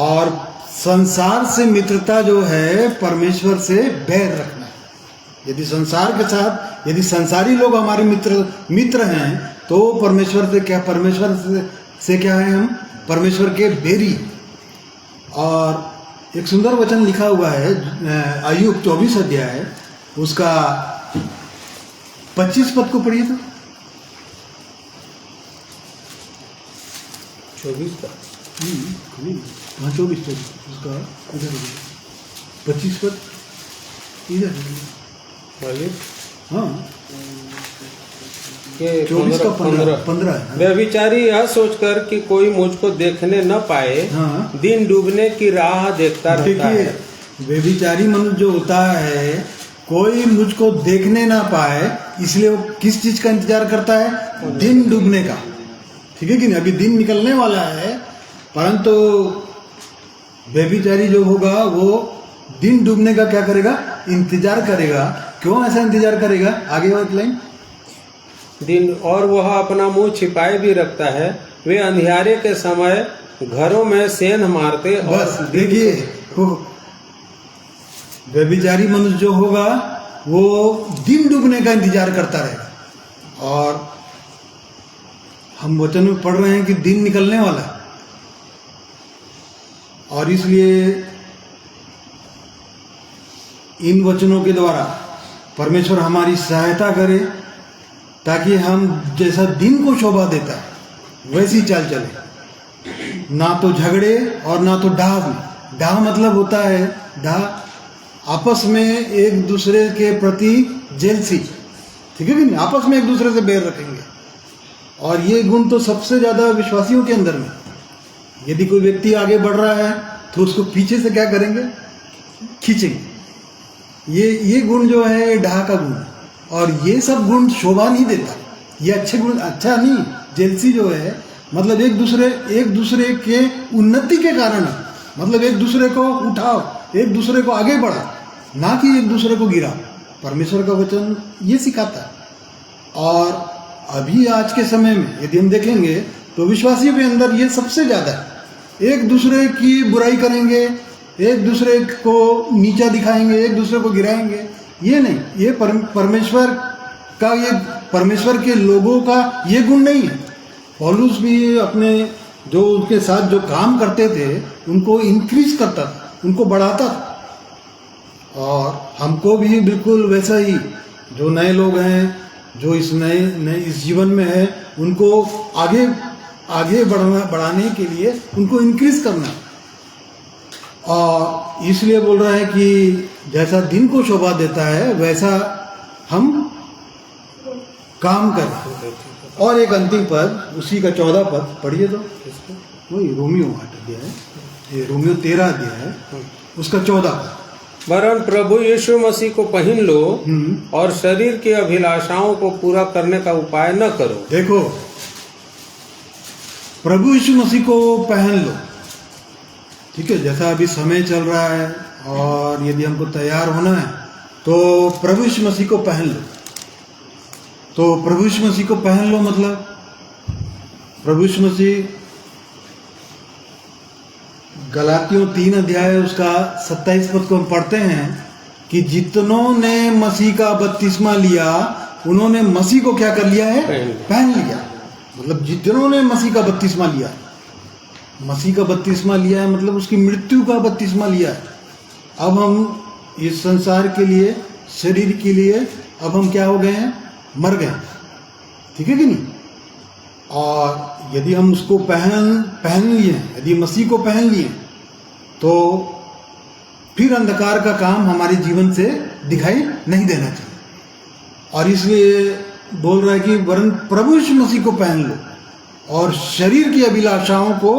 और संसार से मित्रता जो है परमेश्वर से बैर रखना है। यदि संसार के साथ, यदि संसारी लोग हमारे मित्र हैं तो परमेश्वर से क्या है? हम परमेश्वर के बैरी। और एक सुंदर वचन लिखा हुआ है अय्यूब 24 अध्याय उसका 25 पद को पढ़िए तो। 24 का 24 उसका 25 पद इधर आगे हाँ के 24 का 15 है। व्यभिचारी यह सोचकर कि कोई मुझको देखने न पाए हाँ दिन डूबने की राह देखता रहता देखिए, है। व्यभिचारी मनुष्य जो होता है कोई मुझको देखने ना पाए इसलिए वो किस चीज का इंतजार करता है? दिन डूबने का। ठीक है कि नहीं? अभी दिन निकलने वाला है, परंतु व्यभिचारी जो होगा वो दिन डूबने का क्या करेगा? इंतजार करेगा। क्यों ऐसा इंतजार करेगा? आगे और लाइन दिन और वह अपना मुंह छिपाए भी रखता है। वे अंधियारे के समय घरों में सेंध मारते और बस देखिए, व्यभिचारी मनुष्य जो होगा वो दिन डूबने का इंतजार करता रहेगा। और हम वचन में पढ़ रहे हैं कि दिन निकलने वाला है, और इसलिए इन वचनों के द्वारा परमेश्वर हमारी सहायता करे ताकि हम जैसा दिन को शोभा देता है वैसी चाल चले, ना तो झगड़े और ना तो डाह में। डाह मतलब होता है डाह आपस में एक दूसरे के प्रति जेलसी। ठीक है कि नहीं? आपस में एक दूसरे से बैर रखेंगे, और ये गुण तो सबसे ज्यादा विश्वासियों के अंदर में। यदि कोई व्यक्ति आगे बढ़ रहा है तो उसको पीछे से क्या करेंगे? खींचेंगे। ये गुण जो है ये डाह का गुण है, और ये सब गुण शोभा नहीं देता। ये अच्छे गुण अच्छा नहीं। जेलसी जो है मतलब एक दूसरे के उन्नति के कारण है, मतलब एक दूसरे को उठाओ, एक दूसरे को आगे बढ़ाओ, ना कि एक दूसरे को गिराओ। परमेश्वर का वचन ये सिखाता है। और अभी आज के समय में यदि हम देखेंगे तो विश्वासियों के अंदर ये सबसे ज्यादा है। एक दूसरे की बुराई करेंगे, एक दूसरे को नीचा दिखाएंगे, एक दूसरे को गिराएंगे। ये नहीं, ये परमेश्वर का, ये परमेश्वर के लोगों का ये गुण नहीं है। पौलुस भी अपने जो उनके साथ जो काम करते थे उनको इंक्रीज करता था, उनको बढ़ाता था। और हमको भी बिल्कुल वैसा ही, जो नए लोग हैं, जो इस नए इस जीवन में है, उनको आगे बढ़ाने के लिए उनको इंक्रीज करना। और इसलिए बोल रहा है कि जैसा दिन को शोभा देता है वैसा हम काम करें। और एक अंतिम पद, उसी का 14 पद पढ़िए तो, वही रोमियो अध्याय है, ये रोमियो 13 अध्याय है, उसका 14 पद। वरन प्रभु यीशु मसीह को पहन लो और शरीर की अभिलाषाओं को पूरा करने का उपाय न करो। देखो, प्रभु यीशु मसीह को पहन लो। ठीक है, जैसा अभी समय चल रहा है और यदि हमको तैयार होना है तो प्रभु यीशु मसीह को पहन लो। तो प्रभु यीशु मसीह को पहन लो मतलब प्रभु यीशु मसीह गलातियों 3 अध्याय उसका 27 पद को हम पढ़ते हैं कि जितनों ने मसीह का बपतिस्मा लिया उन्होंने मसीह को क्या कर लिया है? पहन लिया। मतलब जितनों ने मसीह का बपतिस्मा लिया, मसीह का बपतिस्मा लिया है मतलब उसकी मृत्यु का बपतिस्मा लिया है। अब हम इस संसार के लिए, शरीर के लिए अब हम क्या हो गए हैं? मर गए। ठीक है कि नहीं? और यदि हम उसको पहन लिए, यदि मसीह को पहन लिए, तो फिर अंधकार का काम हमारे जीवन से दिखाई नहीं देना चाहिए। और इसलिए बोल रहा है कि वरन प्रभु यीशु मसीह को पहन लो और शरीर की अभिलाषाओं को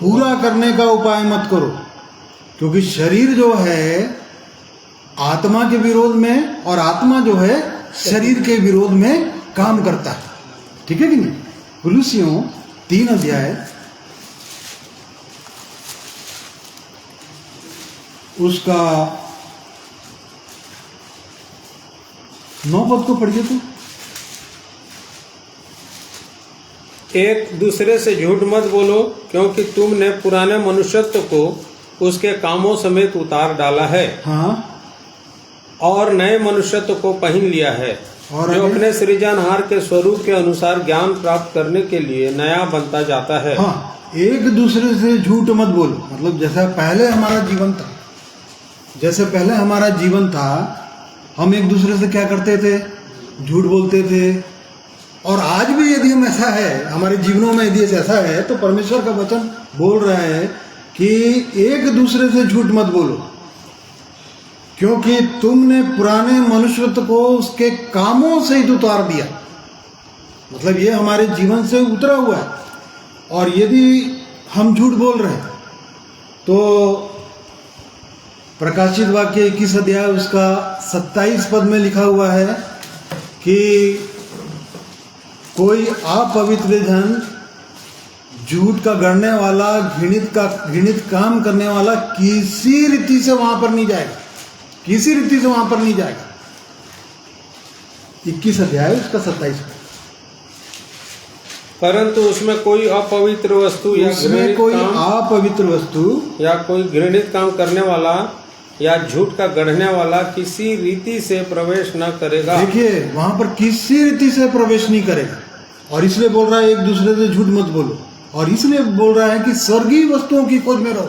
पूरा करने का उपाय मत करो, क्योंकि शरीर जो है आत्मा के विरोध में और आत्मा जो है शरीर के विरोध में काम करता है। ठीक है कि नहीं? कुलुसियों 3 अध्याय उसका 9 पद को पढ़िए तो। एक दूसरे से झूठ मत बोलो, क्योंकि तुमने पुराने मनुष्यत्व को उसके कामों समेत उतार डाला है। हाँ, और नए मनुष्यत्व को पहन लिया है, और जो अपने सृजनहार के स्वरूप के अनुसार ज्ञान प्राप्त करने के लिए नया बनता जाता है। हाँ, एक दूसरे से झूठ मत बोलो। मतलब जैसा पहले हमारा जीवन था, जैसे पहले हमारा जीवन था, हम एक दूसरे से क्या करते थे? झूठ बोलते थे। और आज भी यदि हम ऐसा है, हमारे जीवनों में यदि ऐसा है, तो परमेश्वर का वचन बोल रहा है कि एक दूसरे से झूठ मत बोलो। क्योंकि तुमने पुराने मनुष्यत्व को उसके कामों से ही उतार दिया। मतलब ये हमारे जीवन से उतरा हुआ है। और यदि हम झूठ बोल रहे हैं तो प्रकाशित वाक्य 21 अध्याय उसका 27 पद में लिखा हुआ है कि कोई अपवित्र जन, झूठ का गढ़ने वाला, घृणित काम करने वाला किसी रीति से वहां पर नहीं जाएगा, किसी रीति से वहां पर नहीं जाएगा। 21 अध्याय उसका 27 पद। परंतु उसमें कोई अपवित्र वस्तु या उसमें घृणित कोई काम अपवित्र वस्तु या कोई घृणित काम करने वाला या झूठ का गढ़ने वाला किसी रीति से प्रवेश न करेगा। देखिए वहां पर किसी रीति से प्रवेश नहीं करेगा। और इसलिए बोल रहा है एक दूसरे से झूठ मत बोलो। और इसलिए बोल रहा है कि स्वर्गीय वस्तुओं की खोज में रहो,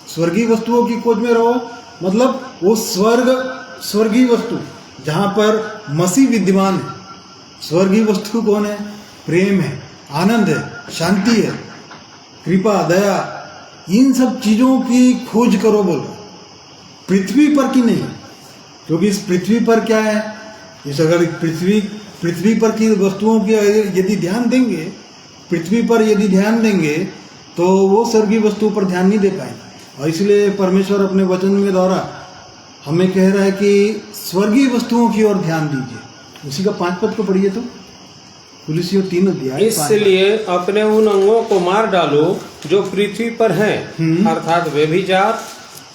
स्वर्गीय वस्तुओं की खोज में रहो। मतलब वो स्वर्गीय वस्तु जहां पर मसीह विद्यमान है। स्वर्गीय वस्तु कौन है? प्रेम है, आनंद है, शांति है, कृपा, दया, इन सब चीजों की खोज करो बोलो, पृथ्वी पर की नहीं। क्योंकि इस पृथ्वी पर क्या है, इस अगर पृथ्वी पर की वस्तुओं की यदि ध्यान देंगे, पृथ्वी पर यदि ध्यान देंगे तो वो स्वर्गीय वस्तुओं पर ध्यान नहीं दे पाएंगे। और इसलिए परमेश्वर अपने वचन के द्वारा हमें कह रहा है कि स्वर्गीय वस्तुओं की ओर ध्यान दीजिए। उसी का 5 पद को पढ़िए तो, कुलुसियों 3 अध्याय। इसलिए अपने उन अंगों को मार डालो जो पृथ्वी पर हैं, अर्थात व्यभिचार,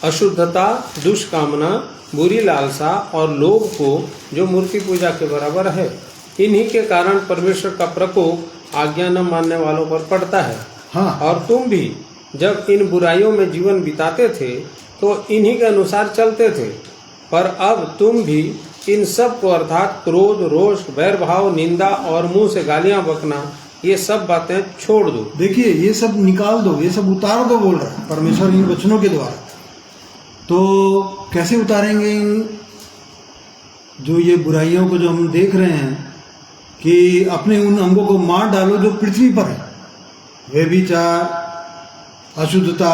अशुद्धता, दुष्कामना, बुरी लालसा और लोभ को जो मूर्ति पूजा के बराबर है। इन्हीं के कारण परमेश्वर का प्रकोप आज्ञा न मानने वालों पर पड़ता है। हाँ। और तुम भी जब इन बुराइयों में जीवन बिताते थे तो इन्हीं के अनुसार चलते थे। पर अब तुम भी इन सब को अर्थात क्रोध, रोष, वैर भाव, निंदा और मुंह से गालियां बकना, ये सब बातें छोड़ दो। देखिए ये सब निकाल दो, ये सब उतार दो बोल रहा है परमेश्वर इन वचनों के द्वारा। तो कैसे उतारेंगे इन जो ये बुराइयों को जो हम देख रहे हैं कि अपने उन अंगों को मार डालो जो पृथ्वी पर है। व्यभिचार, अशुद्धता,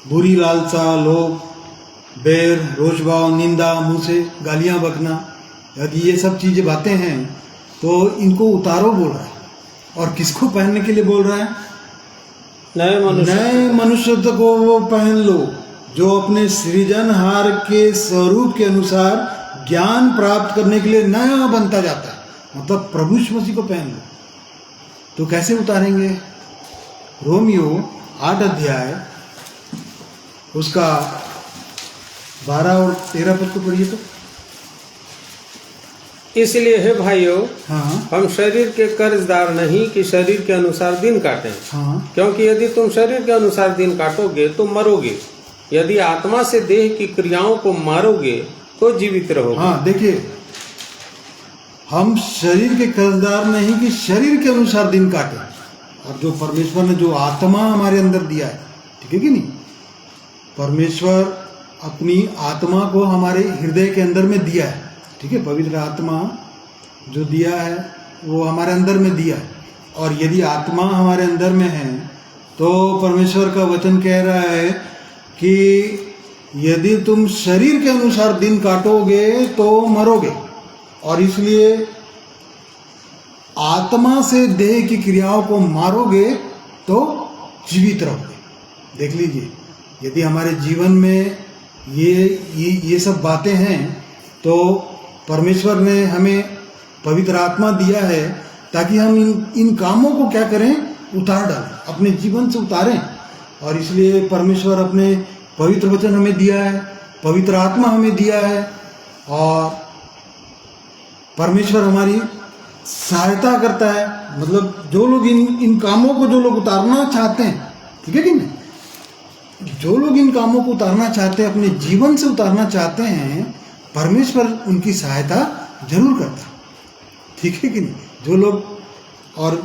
बुरी लालसा, लोभ, बैर, रोष भाव, निंदा, मुंह से गालियां बकना, यदि ये सब चीजें बातें हैं तो इनको उतारो बोल रहा है। और किसको पहनने के लिए बोल रहा है? नए मनुष्यत्व को वो पहन लो जो अपने सृजनहार के स्वरूप के अनुसार ज्ञान प्राप्त करने के लिए नया बनता जाता है। मतलब प्रभु यीशु मसीह को पहन लो। तो कैसे उतारेंगे? रोमियो 8 अध्याय उसका 12 और 13 पद को पढ़िए तो। इसलिए हे भाइयों, हाँ हम शरीर के कर्जदार नहीं कि शरीर के अनुसार दिन काटें। हाँ क्योंकि यदि तुम शरीर के अनुसार दिन काटोगे तो मरोगे, यदि आत्मा से देह की क्रियाओं को मारोगे तो जीवित रहोगे। हाँ देखिए, हम शरीर के कर्जदार नहीं कि शरीर के अनुसार दिन काटें। और जो परमेश्वर ने जो आत्मा हमारे अंदर दिया है, ठीक है कि नहीं, परमेश्वर अपनी आत्मा को हमारे हृदय के अंदर में दिया है। ठीक है, पवित्र आत्मा जो दिया है वो हमारे अंदर में दिया है। और यदि आत्मा हमारे अंदर में है तो परमेश्वर का वचन कह रहा है कि यदि तुम शरीर के अनुसार दिन काटोगे तो मरोगे। और इसलिए आत्मा से देह की क्रियाओं को मारोगे तो जीवित रहोगे। देख लीजिए, यदि हमारे जीवन में ये सब बातें हैं तो परमेश्वर ने हमें पवित्र आत्मा दिया है ताकि हम इन कामों को क्या करें, उतार डालें, अपने जीवन से उतारें। और इसलिए परमेश्वर अपने पवित्र वचन हमें दिया है, पवित्र आत्मा हमें दिया है। और परमेश्वर हमारी सहायता करता है। मतलब जो लोग इन कामों को जो लोग उतारना चाहते हैं, ठीक है कि नहीं, जो लोग इन कामों को उतारना चाहते हैं, अपने जीवन से उतारना चाहते हैं, परमेश्वर उनकी सहायता जरूर करता है। ठीक है कि नहीं, जो लोग, और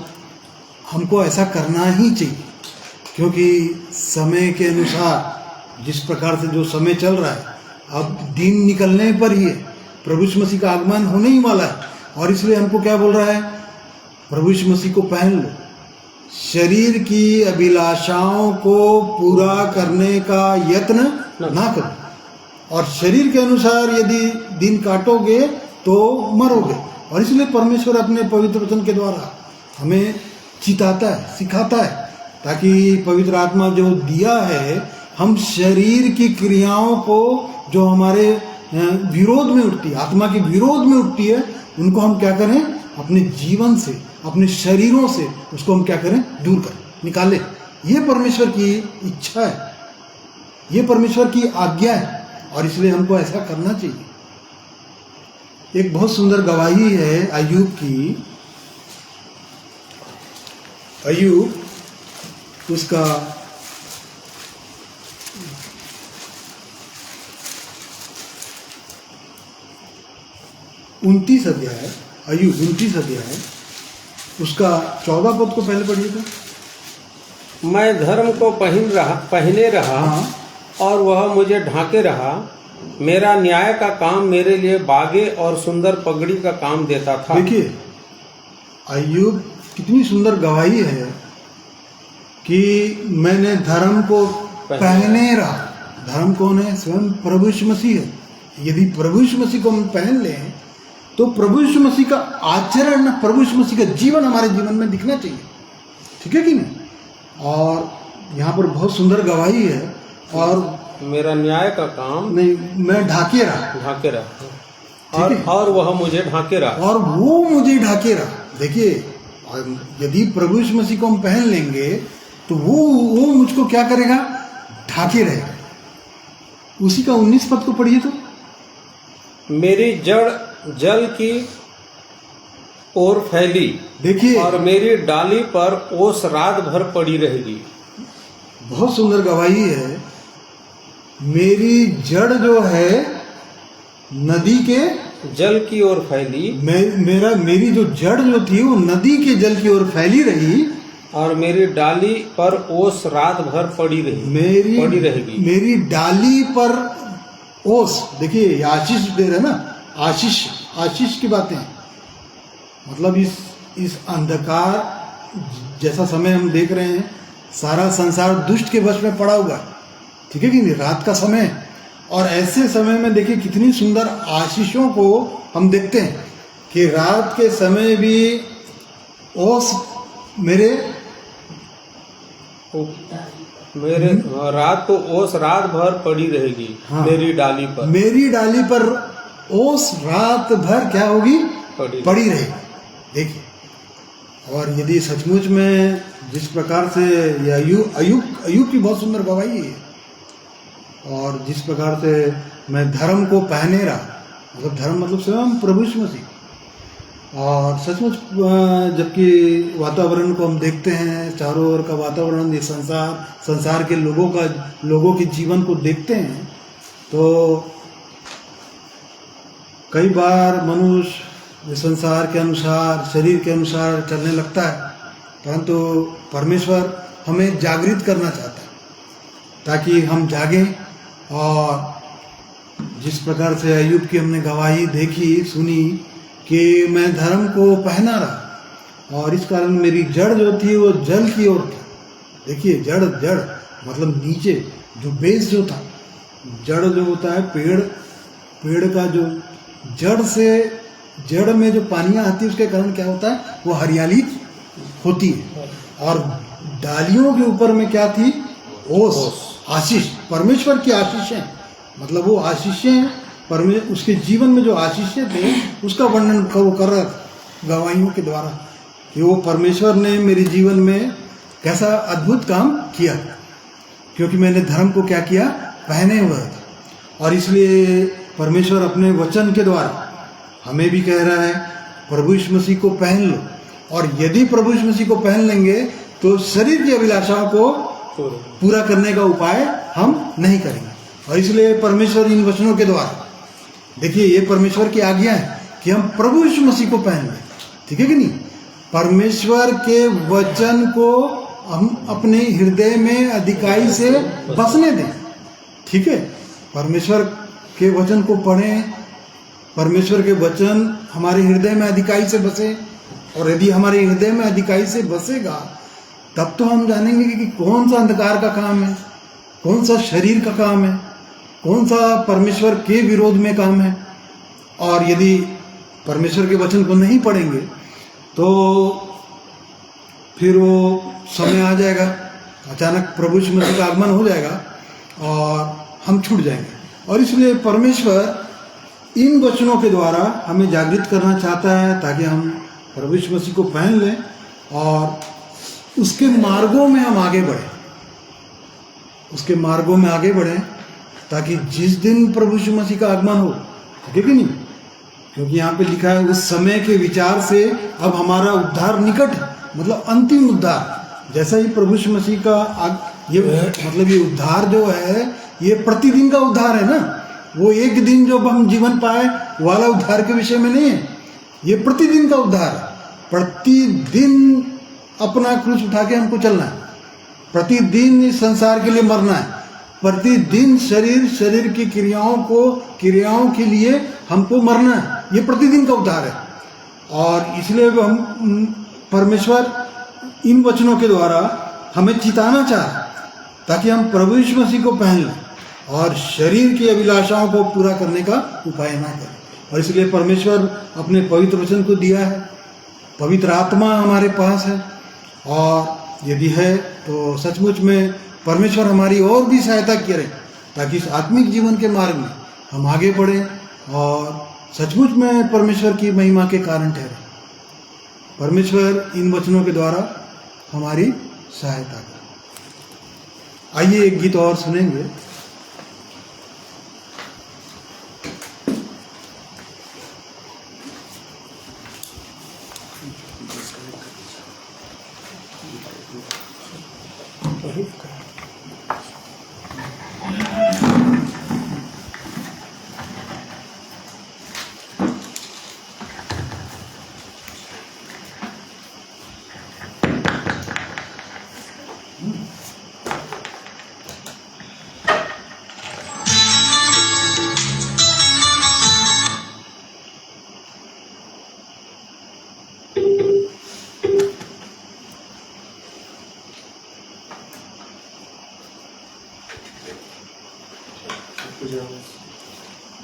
हमको ऐसा करना ही चाहिए क्योंकि समय के अनुसार जिस प्रकार से जो समय चल रहा है, अब दिन निकलने पर ही है, प्रभु यीशु मसीह का आगमन होने ही वाला है। और इसलिए हमको क्या बोल रहा है, प्रभु यीशु मसीह को पहन लो, शरीर की अभिलाषाओं को पूरा करने का यत्न ना करो। और शरीर के अनुसार यदि दिन काटोगे तो मरोगे। और इसलिए परमेश्वर अपने पवित्र वचन के द्वारा हमें चिताता है, सिखाता है, ताकि पवित्र आत्मा जो दिया है हम शरीर की क्रियाओं को जो हमारे विरोध में उठती है, आत्मा के विरोध में उठती है, उनको हम क्या करें, अपने जीवन से, अपने शरीरों से उसको हम क्या करें, दूर करें, निकालें। ये परमेश्वर की इच्छा है, ये परमेश्वर की आज्ञा है, और इसलिए हमको ऐसा करना चाहिए। एक बहुत सुंदर गवाही है अय्यूब की। अय्यूब उसका 29 अध्याय, अय्यूब 29 अध्याय उसका 14 पद को पहले पढ़िए तो। मैं धर्म को पहने रहा हाँ। और वह मुझे ढांके रहा। मेरा न्याय का काम मेरे लिए बागे और सुंदर पगड़ी का काम देता था। देखिए अय्यूब कितनी सुंदर गवाही है कि मैंने धर्म को पहने रहा। धर्म कौन है? स्वयं प्रभु यीशु मसीह है। यदि प्रभु यीशु मसीह को हम पहन लें तो प्रभु यीशु मसीह का आचरण, प्रभु यीशु मसीह का जीवन हमारे जीवन में दिखना चाहिए, ठीक है कि नहीं? और यहाँ पर बहुत सुंदर गवाही है। और मेरा न्याय का काम नहीं, मैं ढाके रहा, और वह मुझे ढांके रहा, और वो मुझे ढाके रहा। देखिए यदि प्रभु यीशु मसीह को हम पहन लेंगे तो वो मुझको क्या करेगा? ढाके रहेगा। उसी का 19 पद को पढ़िए तो। मेरी जड़ जल की ओर फैली, देखिए और मेरी डाली पर ओस रात भर पड़ी रहेगी। बहुत सुंदर गवाही है। मेरी जड़ जो है नदी के जल की ओर फैली, मेरी जो जड़ जो थी वो नदी के जल की ओर फैली रही, और मेरी डाली पर ओस रात भर पड़ी रहेगी। मेरी डाली पर ओस, देखिए ये आशीष दे रहे ना, आशीष की बातें, मतलब इस अंधकार जैसा समय हम देख रहे हैं, सारा संसार दुष्ट के वश में पड़ा हुआ है, ठीक है कि नहीं? रात का समय, और ऐसे समय में देखिए कितनी सुंदर आशीषों को हम देखते हैं कि रात के समय भी ओस मेरे रात को ओस रात भर पड़ी रहेगी। हाँ। मेरी डाली पर ओस रात भर क्या होगी? पड़ी रहेगी। देखिए, और यदि सचमुच में जिस प्रकार से ये अय्यूब की बहुत सुंदर गवाही है, और जिस प्रकार से मैं धर्म को पहने रहा, मतलब धर्म मतलब स्वयं प्रभु यीशु मसीह, और सचमुच जबकि वातावरण को हम देखते हैं, चारों ओर का वातावरण, ये संसार के लोगों के जीवन को देखते हैं, तो कई बार मनुष्य संसार के अनुसार, शरीर के अनुसार चलने लगता है, परंतु परमेश्वर हमें जागृत करना चाहता है ताकि हम जागें। और जिस प्रकार से अय्यूब की हमने गवाही देखी, सुनी कि मैं धर्म को पहना रहा, और इस कारण मेरी जड़ जो थी वो जल की ओर थी। देखिए जड़ मतलब नीचे जो बेस जो था, जड़ जो होता है पेड़ का जो जड़ में जो पानियाँ आती है उसके कारण क्या होता है? वो हरियाली होती है। और डालियों के ऊपर में क्या थी? ओस, आशीष, परमेश्वर की आशीषें, मतलब वो आशीषें उसके जीवन में जो आशीषें थे उसका वर्णन कर रहा था गवाहियों के द्वारा कि वो परमेश्वर ने मेरे जीवन में कैसा अद्भुत काम किया, क्योंकि मैंने धर्म को क्या किया? पहने हुए थे। और इसलिए परमेश्वर अपने वचन के द्वारा हमें भी कह रहा है प्रभु यीशु मसीह को पहन लो, और यदि प्रभु यीशु मसीह को पहन लेंगे तो शरीर की अभिलाषाओं को पूरा करने का उपाय हम नहीं करेंगे। और इसलिए परमेश्वर इन वचनों के द्वारा, देखिए ये परमेश्वर की आज्ञा है कि हम प्रभु यीशु मसीह को पहन लें, ठीक है कि नहीं? परमेश्वर के वचन को हम अपने हृदय में अधिकाई से बसने दें, ठीक है? परमेश्वर के वचन को पढ़ें, परमेश्वर के वचन हमारे हृदय में अधिकाई से बसे, और यदि हमारे हृदय में अधिकाई से बसेगा तब तो हम जानेंगे कि कौन सा अंधकार का काम है, कौन सा शरीर का काम है, कौन सा परमेश्वर के विरोध में काम है। और यदि परमेश्वर के वचन को नहीं पढ़ेंगे तो फिर वो समय आ जाएगा, अचानक प्रभु यीशु मसीह का आगमन हो जाएगा और हम छूट जाएंगे। और इसलिए परमेश्वर इन वचनों के द्वारा हमें जागृत करना चाहता है ताकि हम प्रभु यीशु मसीह को पहन लें और उसके मार्गों में हम आगे बढ़ें, उसके मार्गों में आगे बढ़ें, ताकि जिस दिन प्रभु यीशु मसीह का आगमन हो, ठीक है कि नहीं, क्योंकि यहाँ पे लिखा है उस समय के विचार से अब हमारा उद्धार निकट है, मतलब अंतिम उद्धार। जैसा ही प्रभु यीशु मसीह का ये मतलब ये उद्धार जो है ये प्रतिदिन का उद्धार है ना, वो एक दिन जो हम जीवन पाए वाला उद्धार के विषय में नहीं है, ये प्रतिदिन का उद्धार है। प्रतिदिन अपना क्रूस उठा के हमको चलना है, प्रतिदिन इस संसार के लिए मरना है, प्रतिदिन शरीर की क्रियाओं के लिए हमको मरना है, ये प्रतिदिन का उद्धार है। और इसलिए हम परमेश्वर इन वचनों के द्वारा हमें चिताना चाहे ताकि हम प्रभु यीशु मसीह को पहन लें और शरीर की अभिलाषाओं को पूरा करने का उपाय ना करें। और इसलिए परमेश्वर अपने पवित्र वचन को दिया है, पवित्र आत्मा हमारे पास है, और यदि है तो सचमुच में परमेश्वर हमारी और भी सहायता करे ताकि इस आत्मिक जीवन के मार्ग में हम आगे बढ़ें और सचमुच में परमेश्वर की महिमा के कारण ठहरे। परमेश्वर इन वचनों के द्वारा हमारी सहायता करे। आइए एक गीत और सुनेंगे।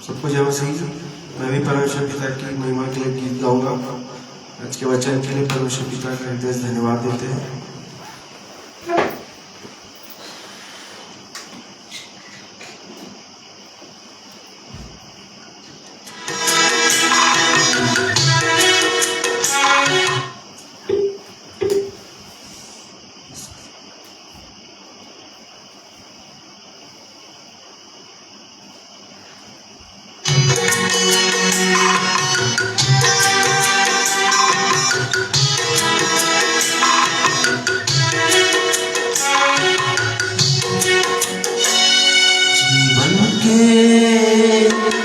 सबको जय मसीह। मैं भी परमेश्वर पिता की महिमा के लिए गीत गाऊंगा। आज के वचन के लिए परमेश्वर पिता का हृदय से धन्यवाद देते हैं।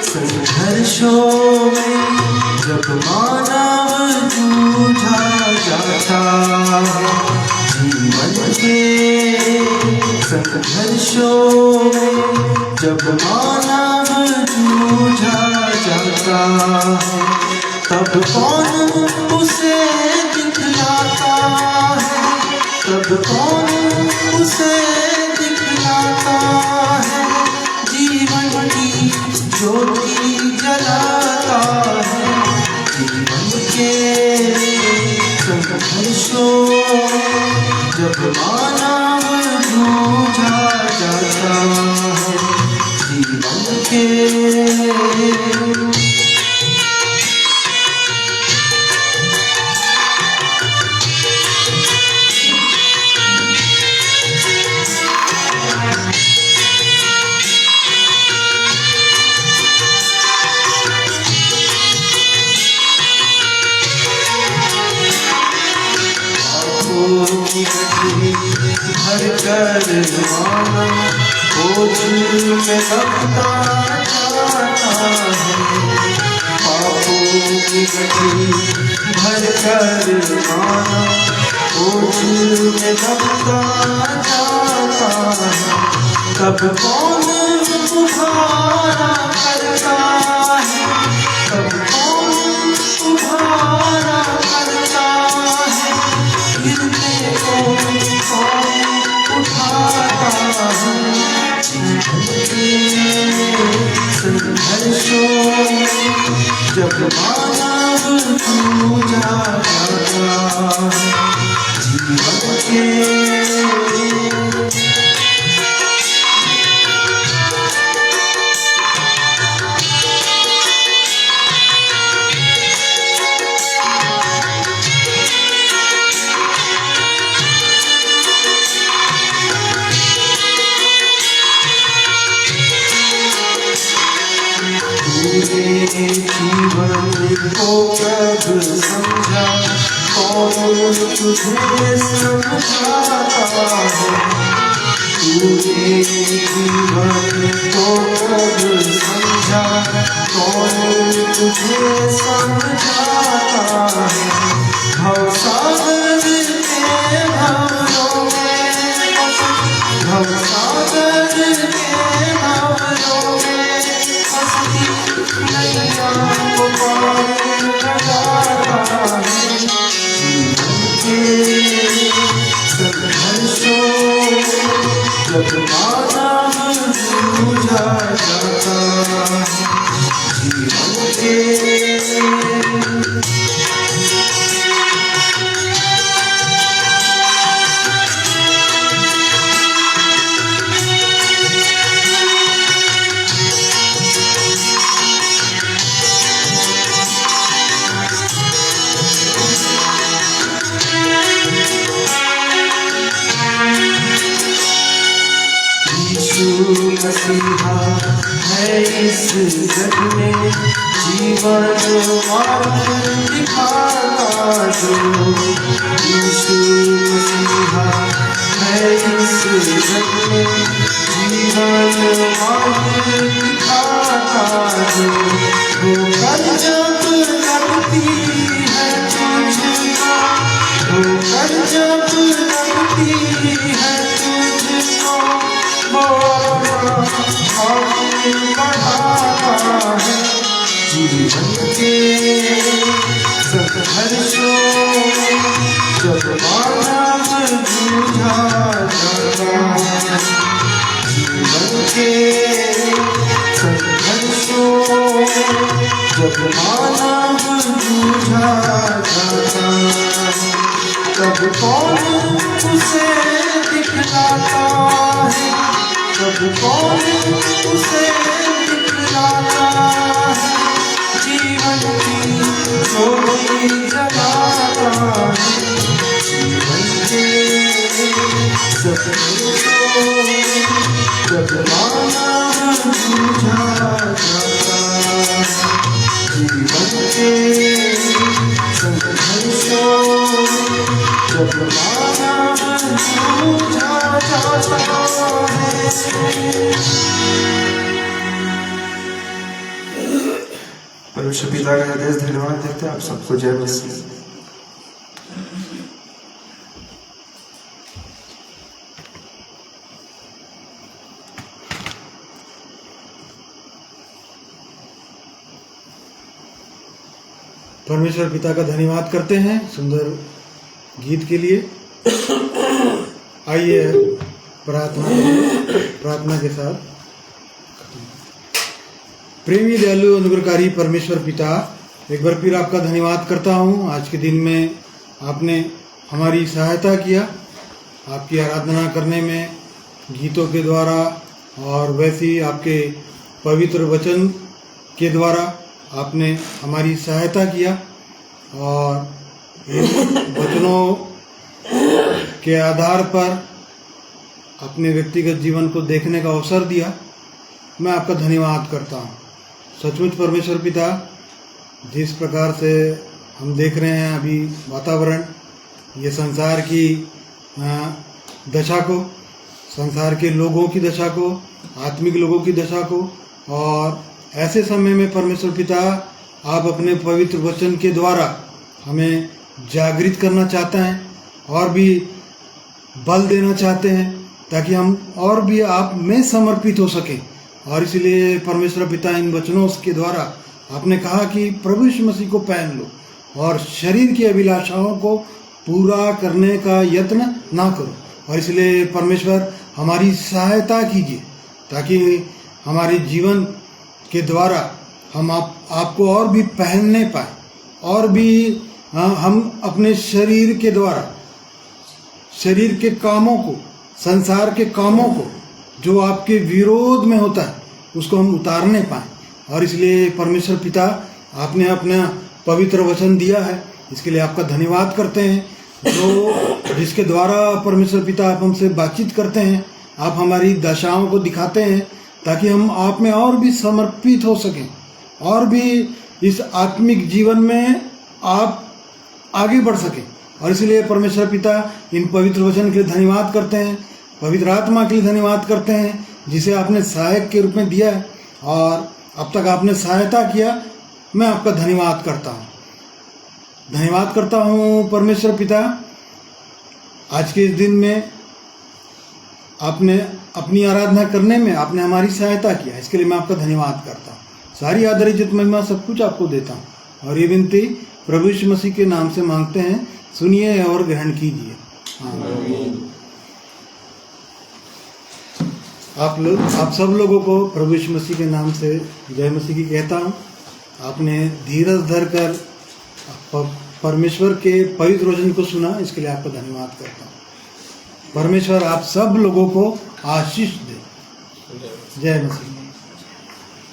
संघर्षों में जब मानव जूझा जाता, जीवन के संघर्षों में जब मानव जूझा जाता, तब कौन उसे दिखलाता है, तब कौन उसे दिखलाता है, जीवन की ज्योति जलाता है, जीवन के संघर्षों जब मानव जूझा जाता है, जीवन के भर कर माना बोझ में लगता जाता है, पापों की गठरी भर कर माना बोझ में लगता जाता है, तब कौन उधारा करता है, तब कौन उधारा करता है, गिरने को उठाता है, संघर्षों जब मानव जूझा जाता जीवन के जीवन को कब समझा कौन तुझे समझाता है पूरे जीवन को कब समझा कौन तुझे समझाता है भवसागर के भंवरों में भवसागर के भंवरों में नैया को पार लगाता है जीवन के संघर्षों जब मानव जूझा जाता है जीवन के मसीहा है इस जग में जीवन मार्ग दिखाता जो यीशु मसीहा है इस जग में जीवन मार्ग दिखाता जो होकर जब लगती है तुझको होकर जब लगती है तुझको बढ़ाता है जीवन के संघर्षों जब मानव जूझा जाता है जीवन के संघर्षों जब मानव जूझा जाता है तब कौन उसे दिखलाता है तब कौन उसे दिखलाता है जीवन की ज्योति जलाता है जीवन के संघर्षों जब मानव जूझा जाता है जीवन के संघर्षों जब मानव जूझा जाता है। परमेश्वर पिता का हृदय से धन्यवाद देते हैं। आप सबको जय मसीह। परमेश्वर पिता का धन्यवाद करते हैं सुंदर गीत के लिए। आइए प्रार्थना के साथ। प्रेमी दयालु अनुग्रहकारी परमेश्वर पिता, एक बार फिर आपका धन्यवाद करता हूँ। आज के दिन में आपने हमारी सहायता किया, आपकी आराधना करने में गीतों के द्वारा और वैसे ही आपके पवित्र वचन के द्वारा आपने हमारी सहायता किया और इन वचनों के आधार पर अपने व्यक्तिगत जीवन को देखने का अवसर दिया। मैं आपका धन्यवाद करता हूँ। सचमुच परमेश्वर पिता, जिस प्रकार से हम देख रहे हैं अभी वातावरण, ये संसार की दशा को, संसार के लोगों की दशा को, आत्मिक लोगों की दशा को, और ऐसे समय में परमेश्वर पिता आप अपने पवित्र वचन के द्वारा हमें जागृत करना चाहते हैं और भी बल देना चाहते हैं ताकि हम और भी आप में समर्पित हो सकें। और इसलिए परमेश्वर पिता, इन वचनों के द्वारा आपने कहा कि प्रभु यीशु मसीह को पहन लो और शरीर की अभिलाषाओं को पूरा करने का यत्न ना करो। और इसलिए परमेश्वर हमारी सहायता कीजिए ताकि हमारे जीवन के द्वारा हम आपको और भी पहनने पाए, और भी हम अपने शरीर के द्वारा शरीर के कामों को, संसार के कामों को जो आपके विरोध में होता है उसको हम उतारने पाएँ। और इसलिए परमेश्वर पिता आपने अपना पवित्र वचन दिया है, इसके लिए आपका धन्यवाद करते हैं, जो जिसके द्वारा परमेश्वर पिता आप हमसे बातचीत करते हैं, आप हमारी दशाओं को दिखाते हैं ताकि हम आप में और भी समर्पित हो सकें, और भी इस आत्मिक जीवन में आप आगे बढ़ सकें। और इसलिए परमेश्वर पिता इन पवित्र वचन के लिए धन्यवाद करते हैं, पवित्र आत्मा के लिए धन्यवाद करते हैं जिसे आपने सहायक के रूप में दिया है और अब तक आपने सहायता किया। मैं आपका धन्यवाद करता हूँ परमेश्वर पिता। आज के इस दिन में आपने अपनी आराधना करने में आपने हमारी सहायता किया, इसके लिए मैं आपका धन्यवाद करता हूँ। सारी आदर इज्जत महिमा सब कुछ आपको देता हूँ और ये विनती प्रभु यीशु मसीह के नाम से मांगते हैं, सुनिए और ग्रहण कीजिए। आमीन। आप सब लोगों को प्रभु यीशु मसीह के नाम से जय मसीह की कहता हूँ। आपने धीरज धरकर परमेश्वर के पवित्र वचन को सुना, इसके लिए आपका धन्यवाद करता हूँ। परमेश्वर आप सब लोगों को आशीष दे। जय मसीह।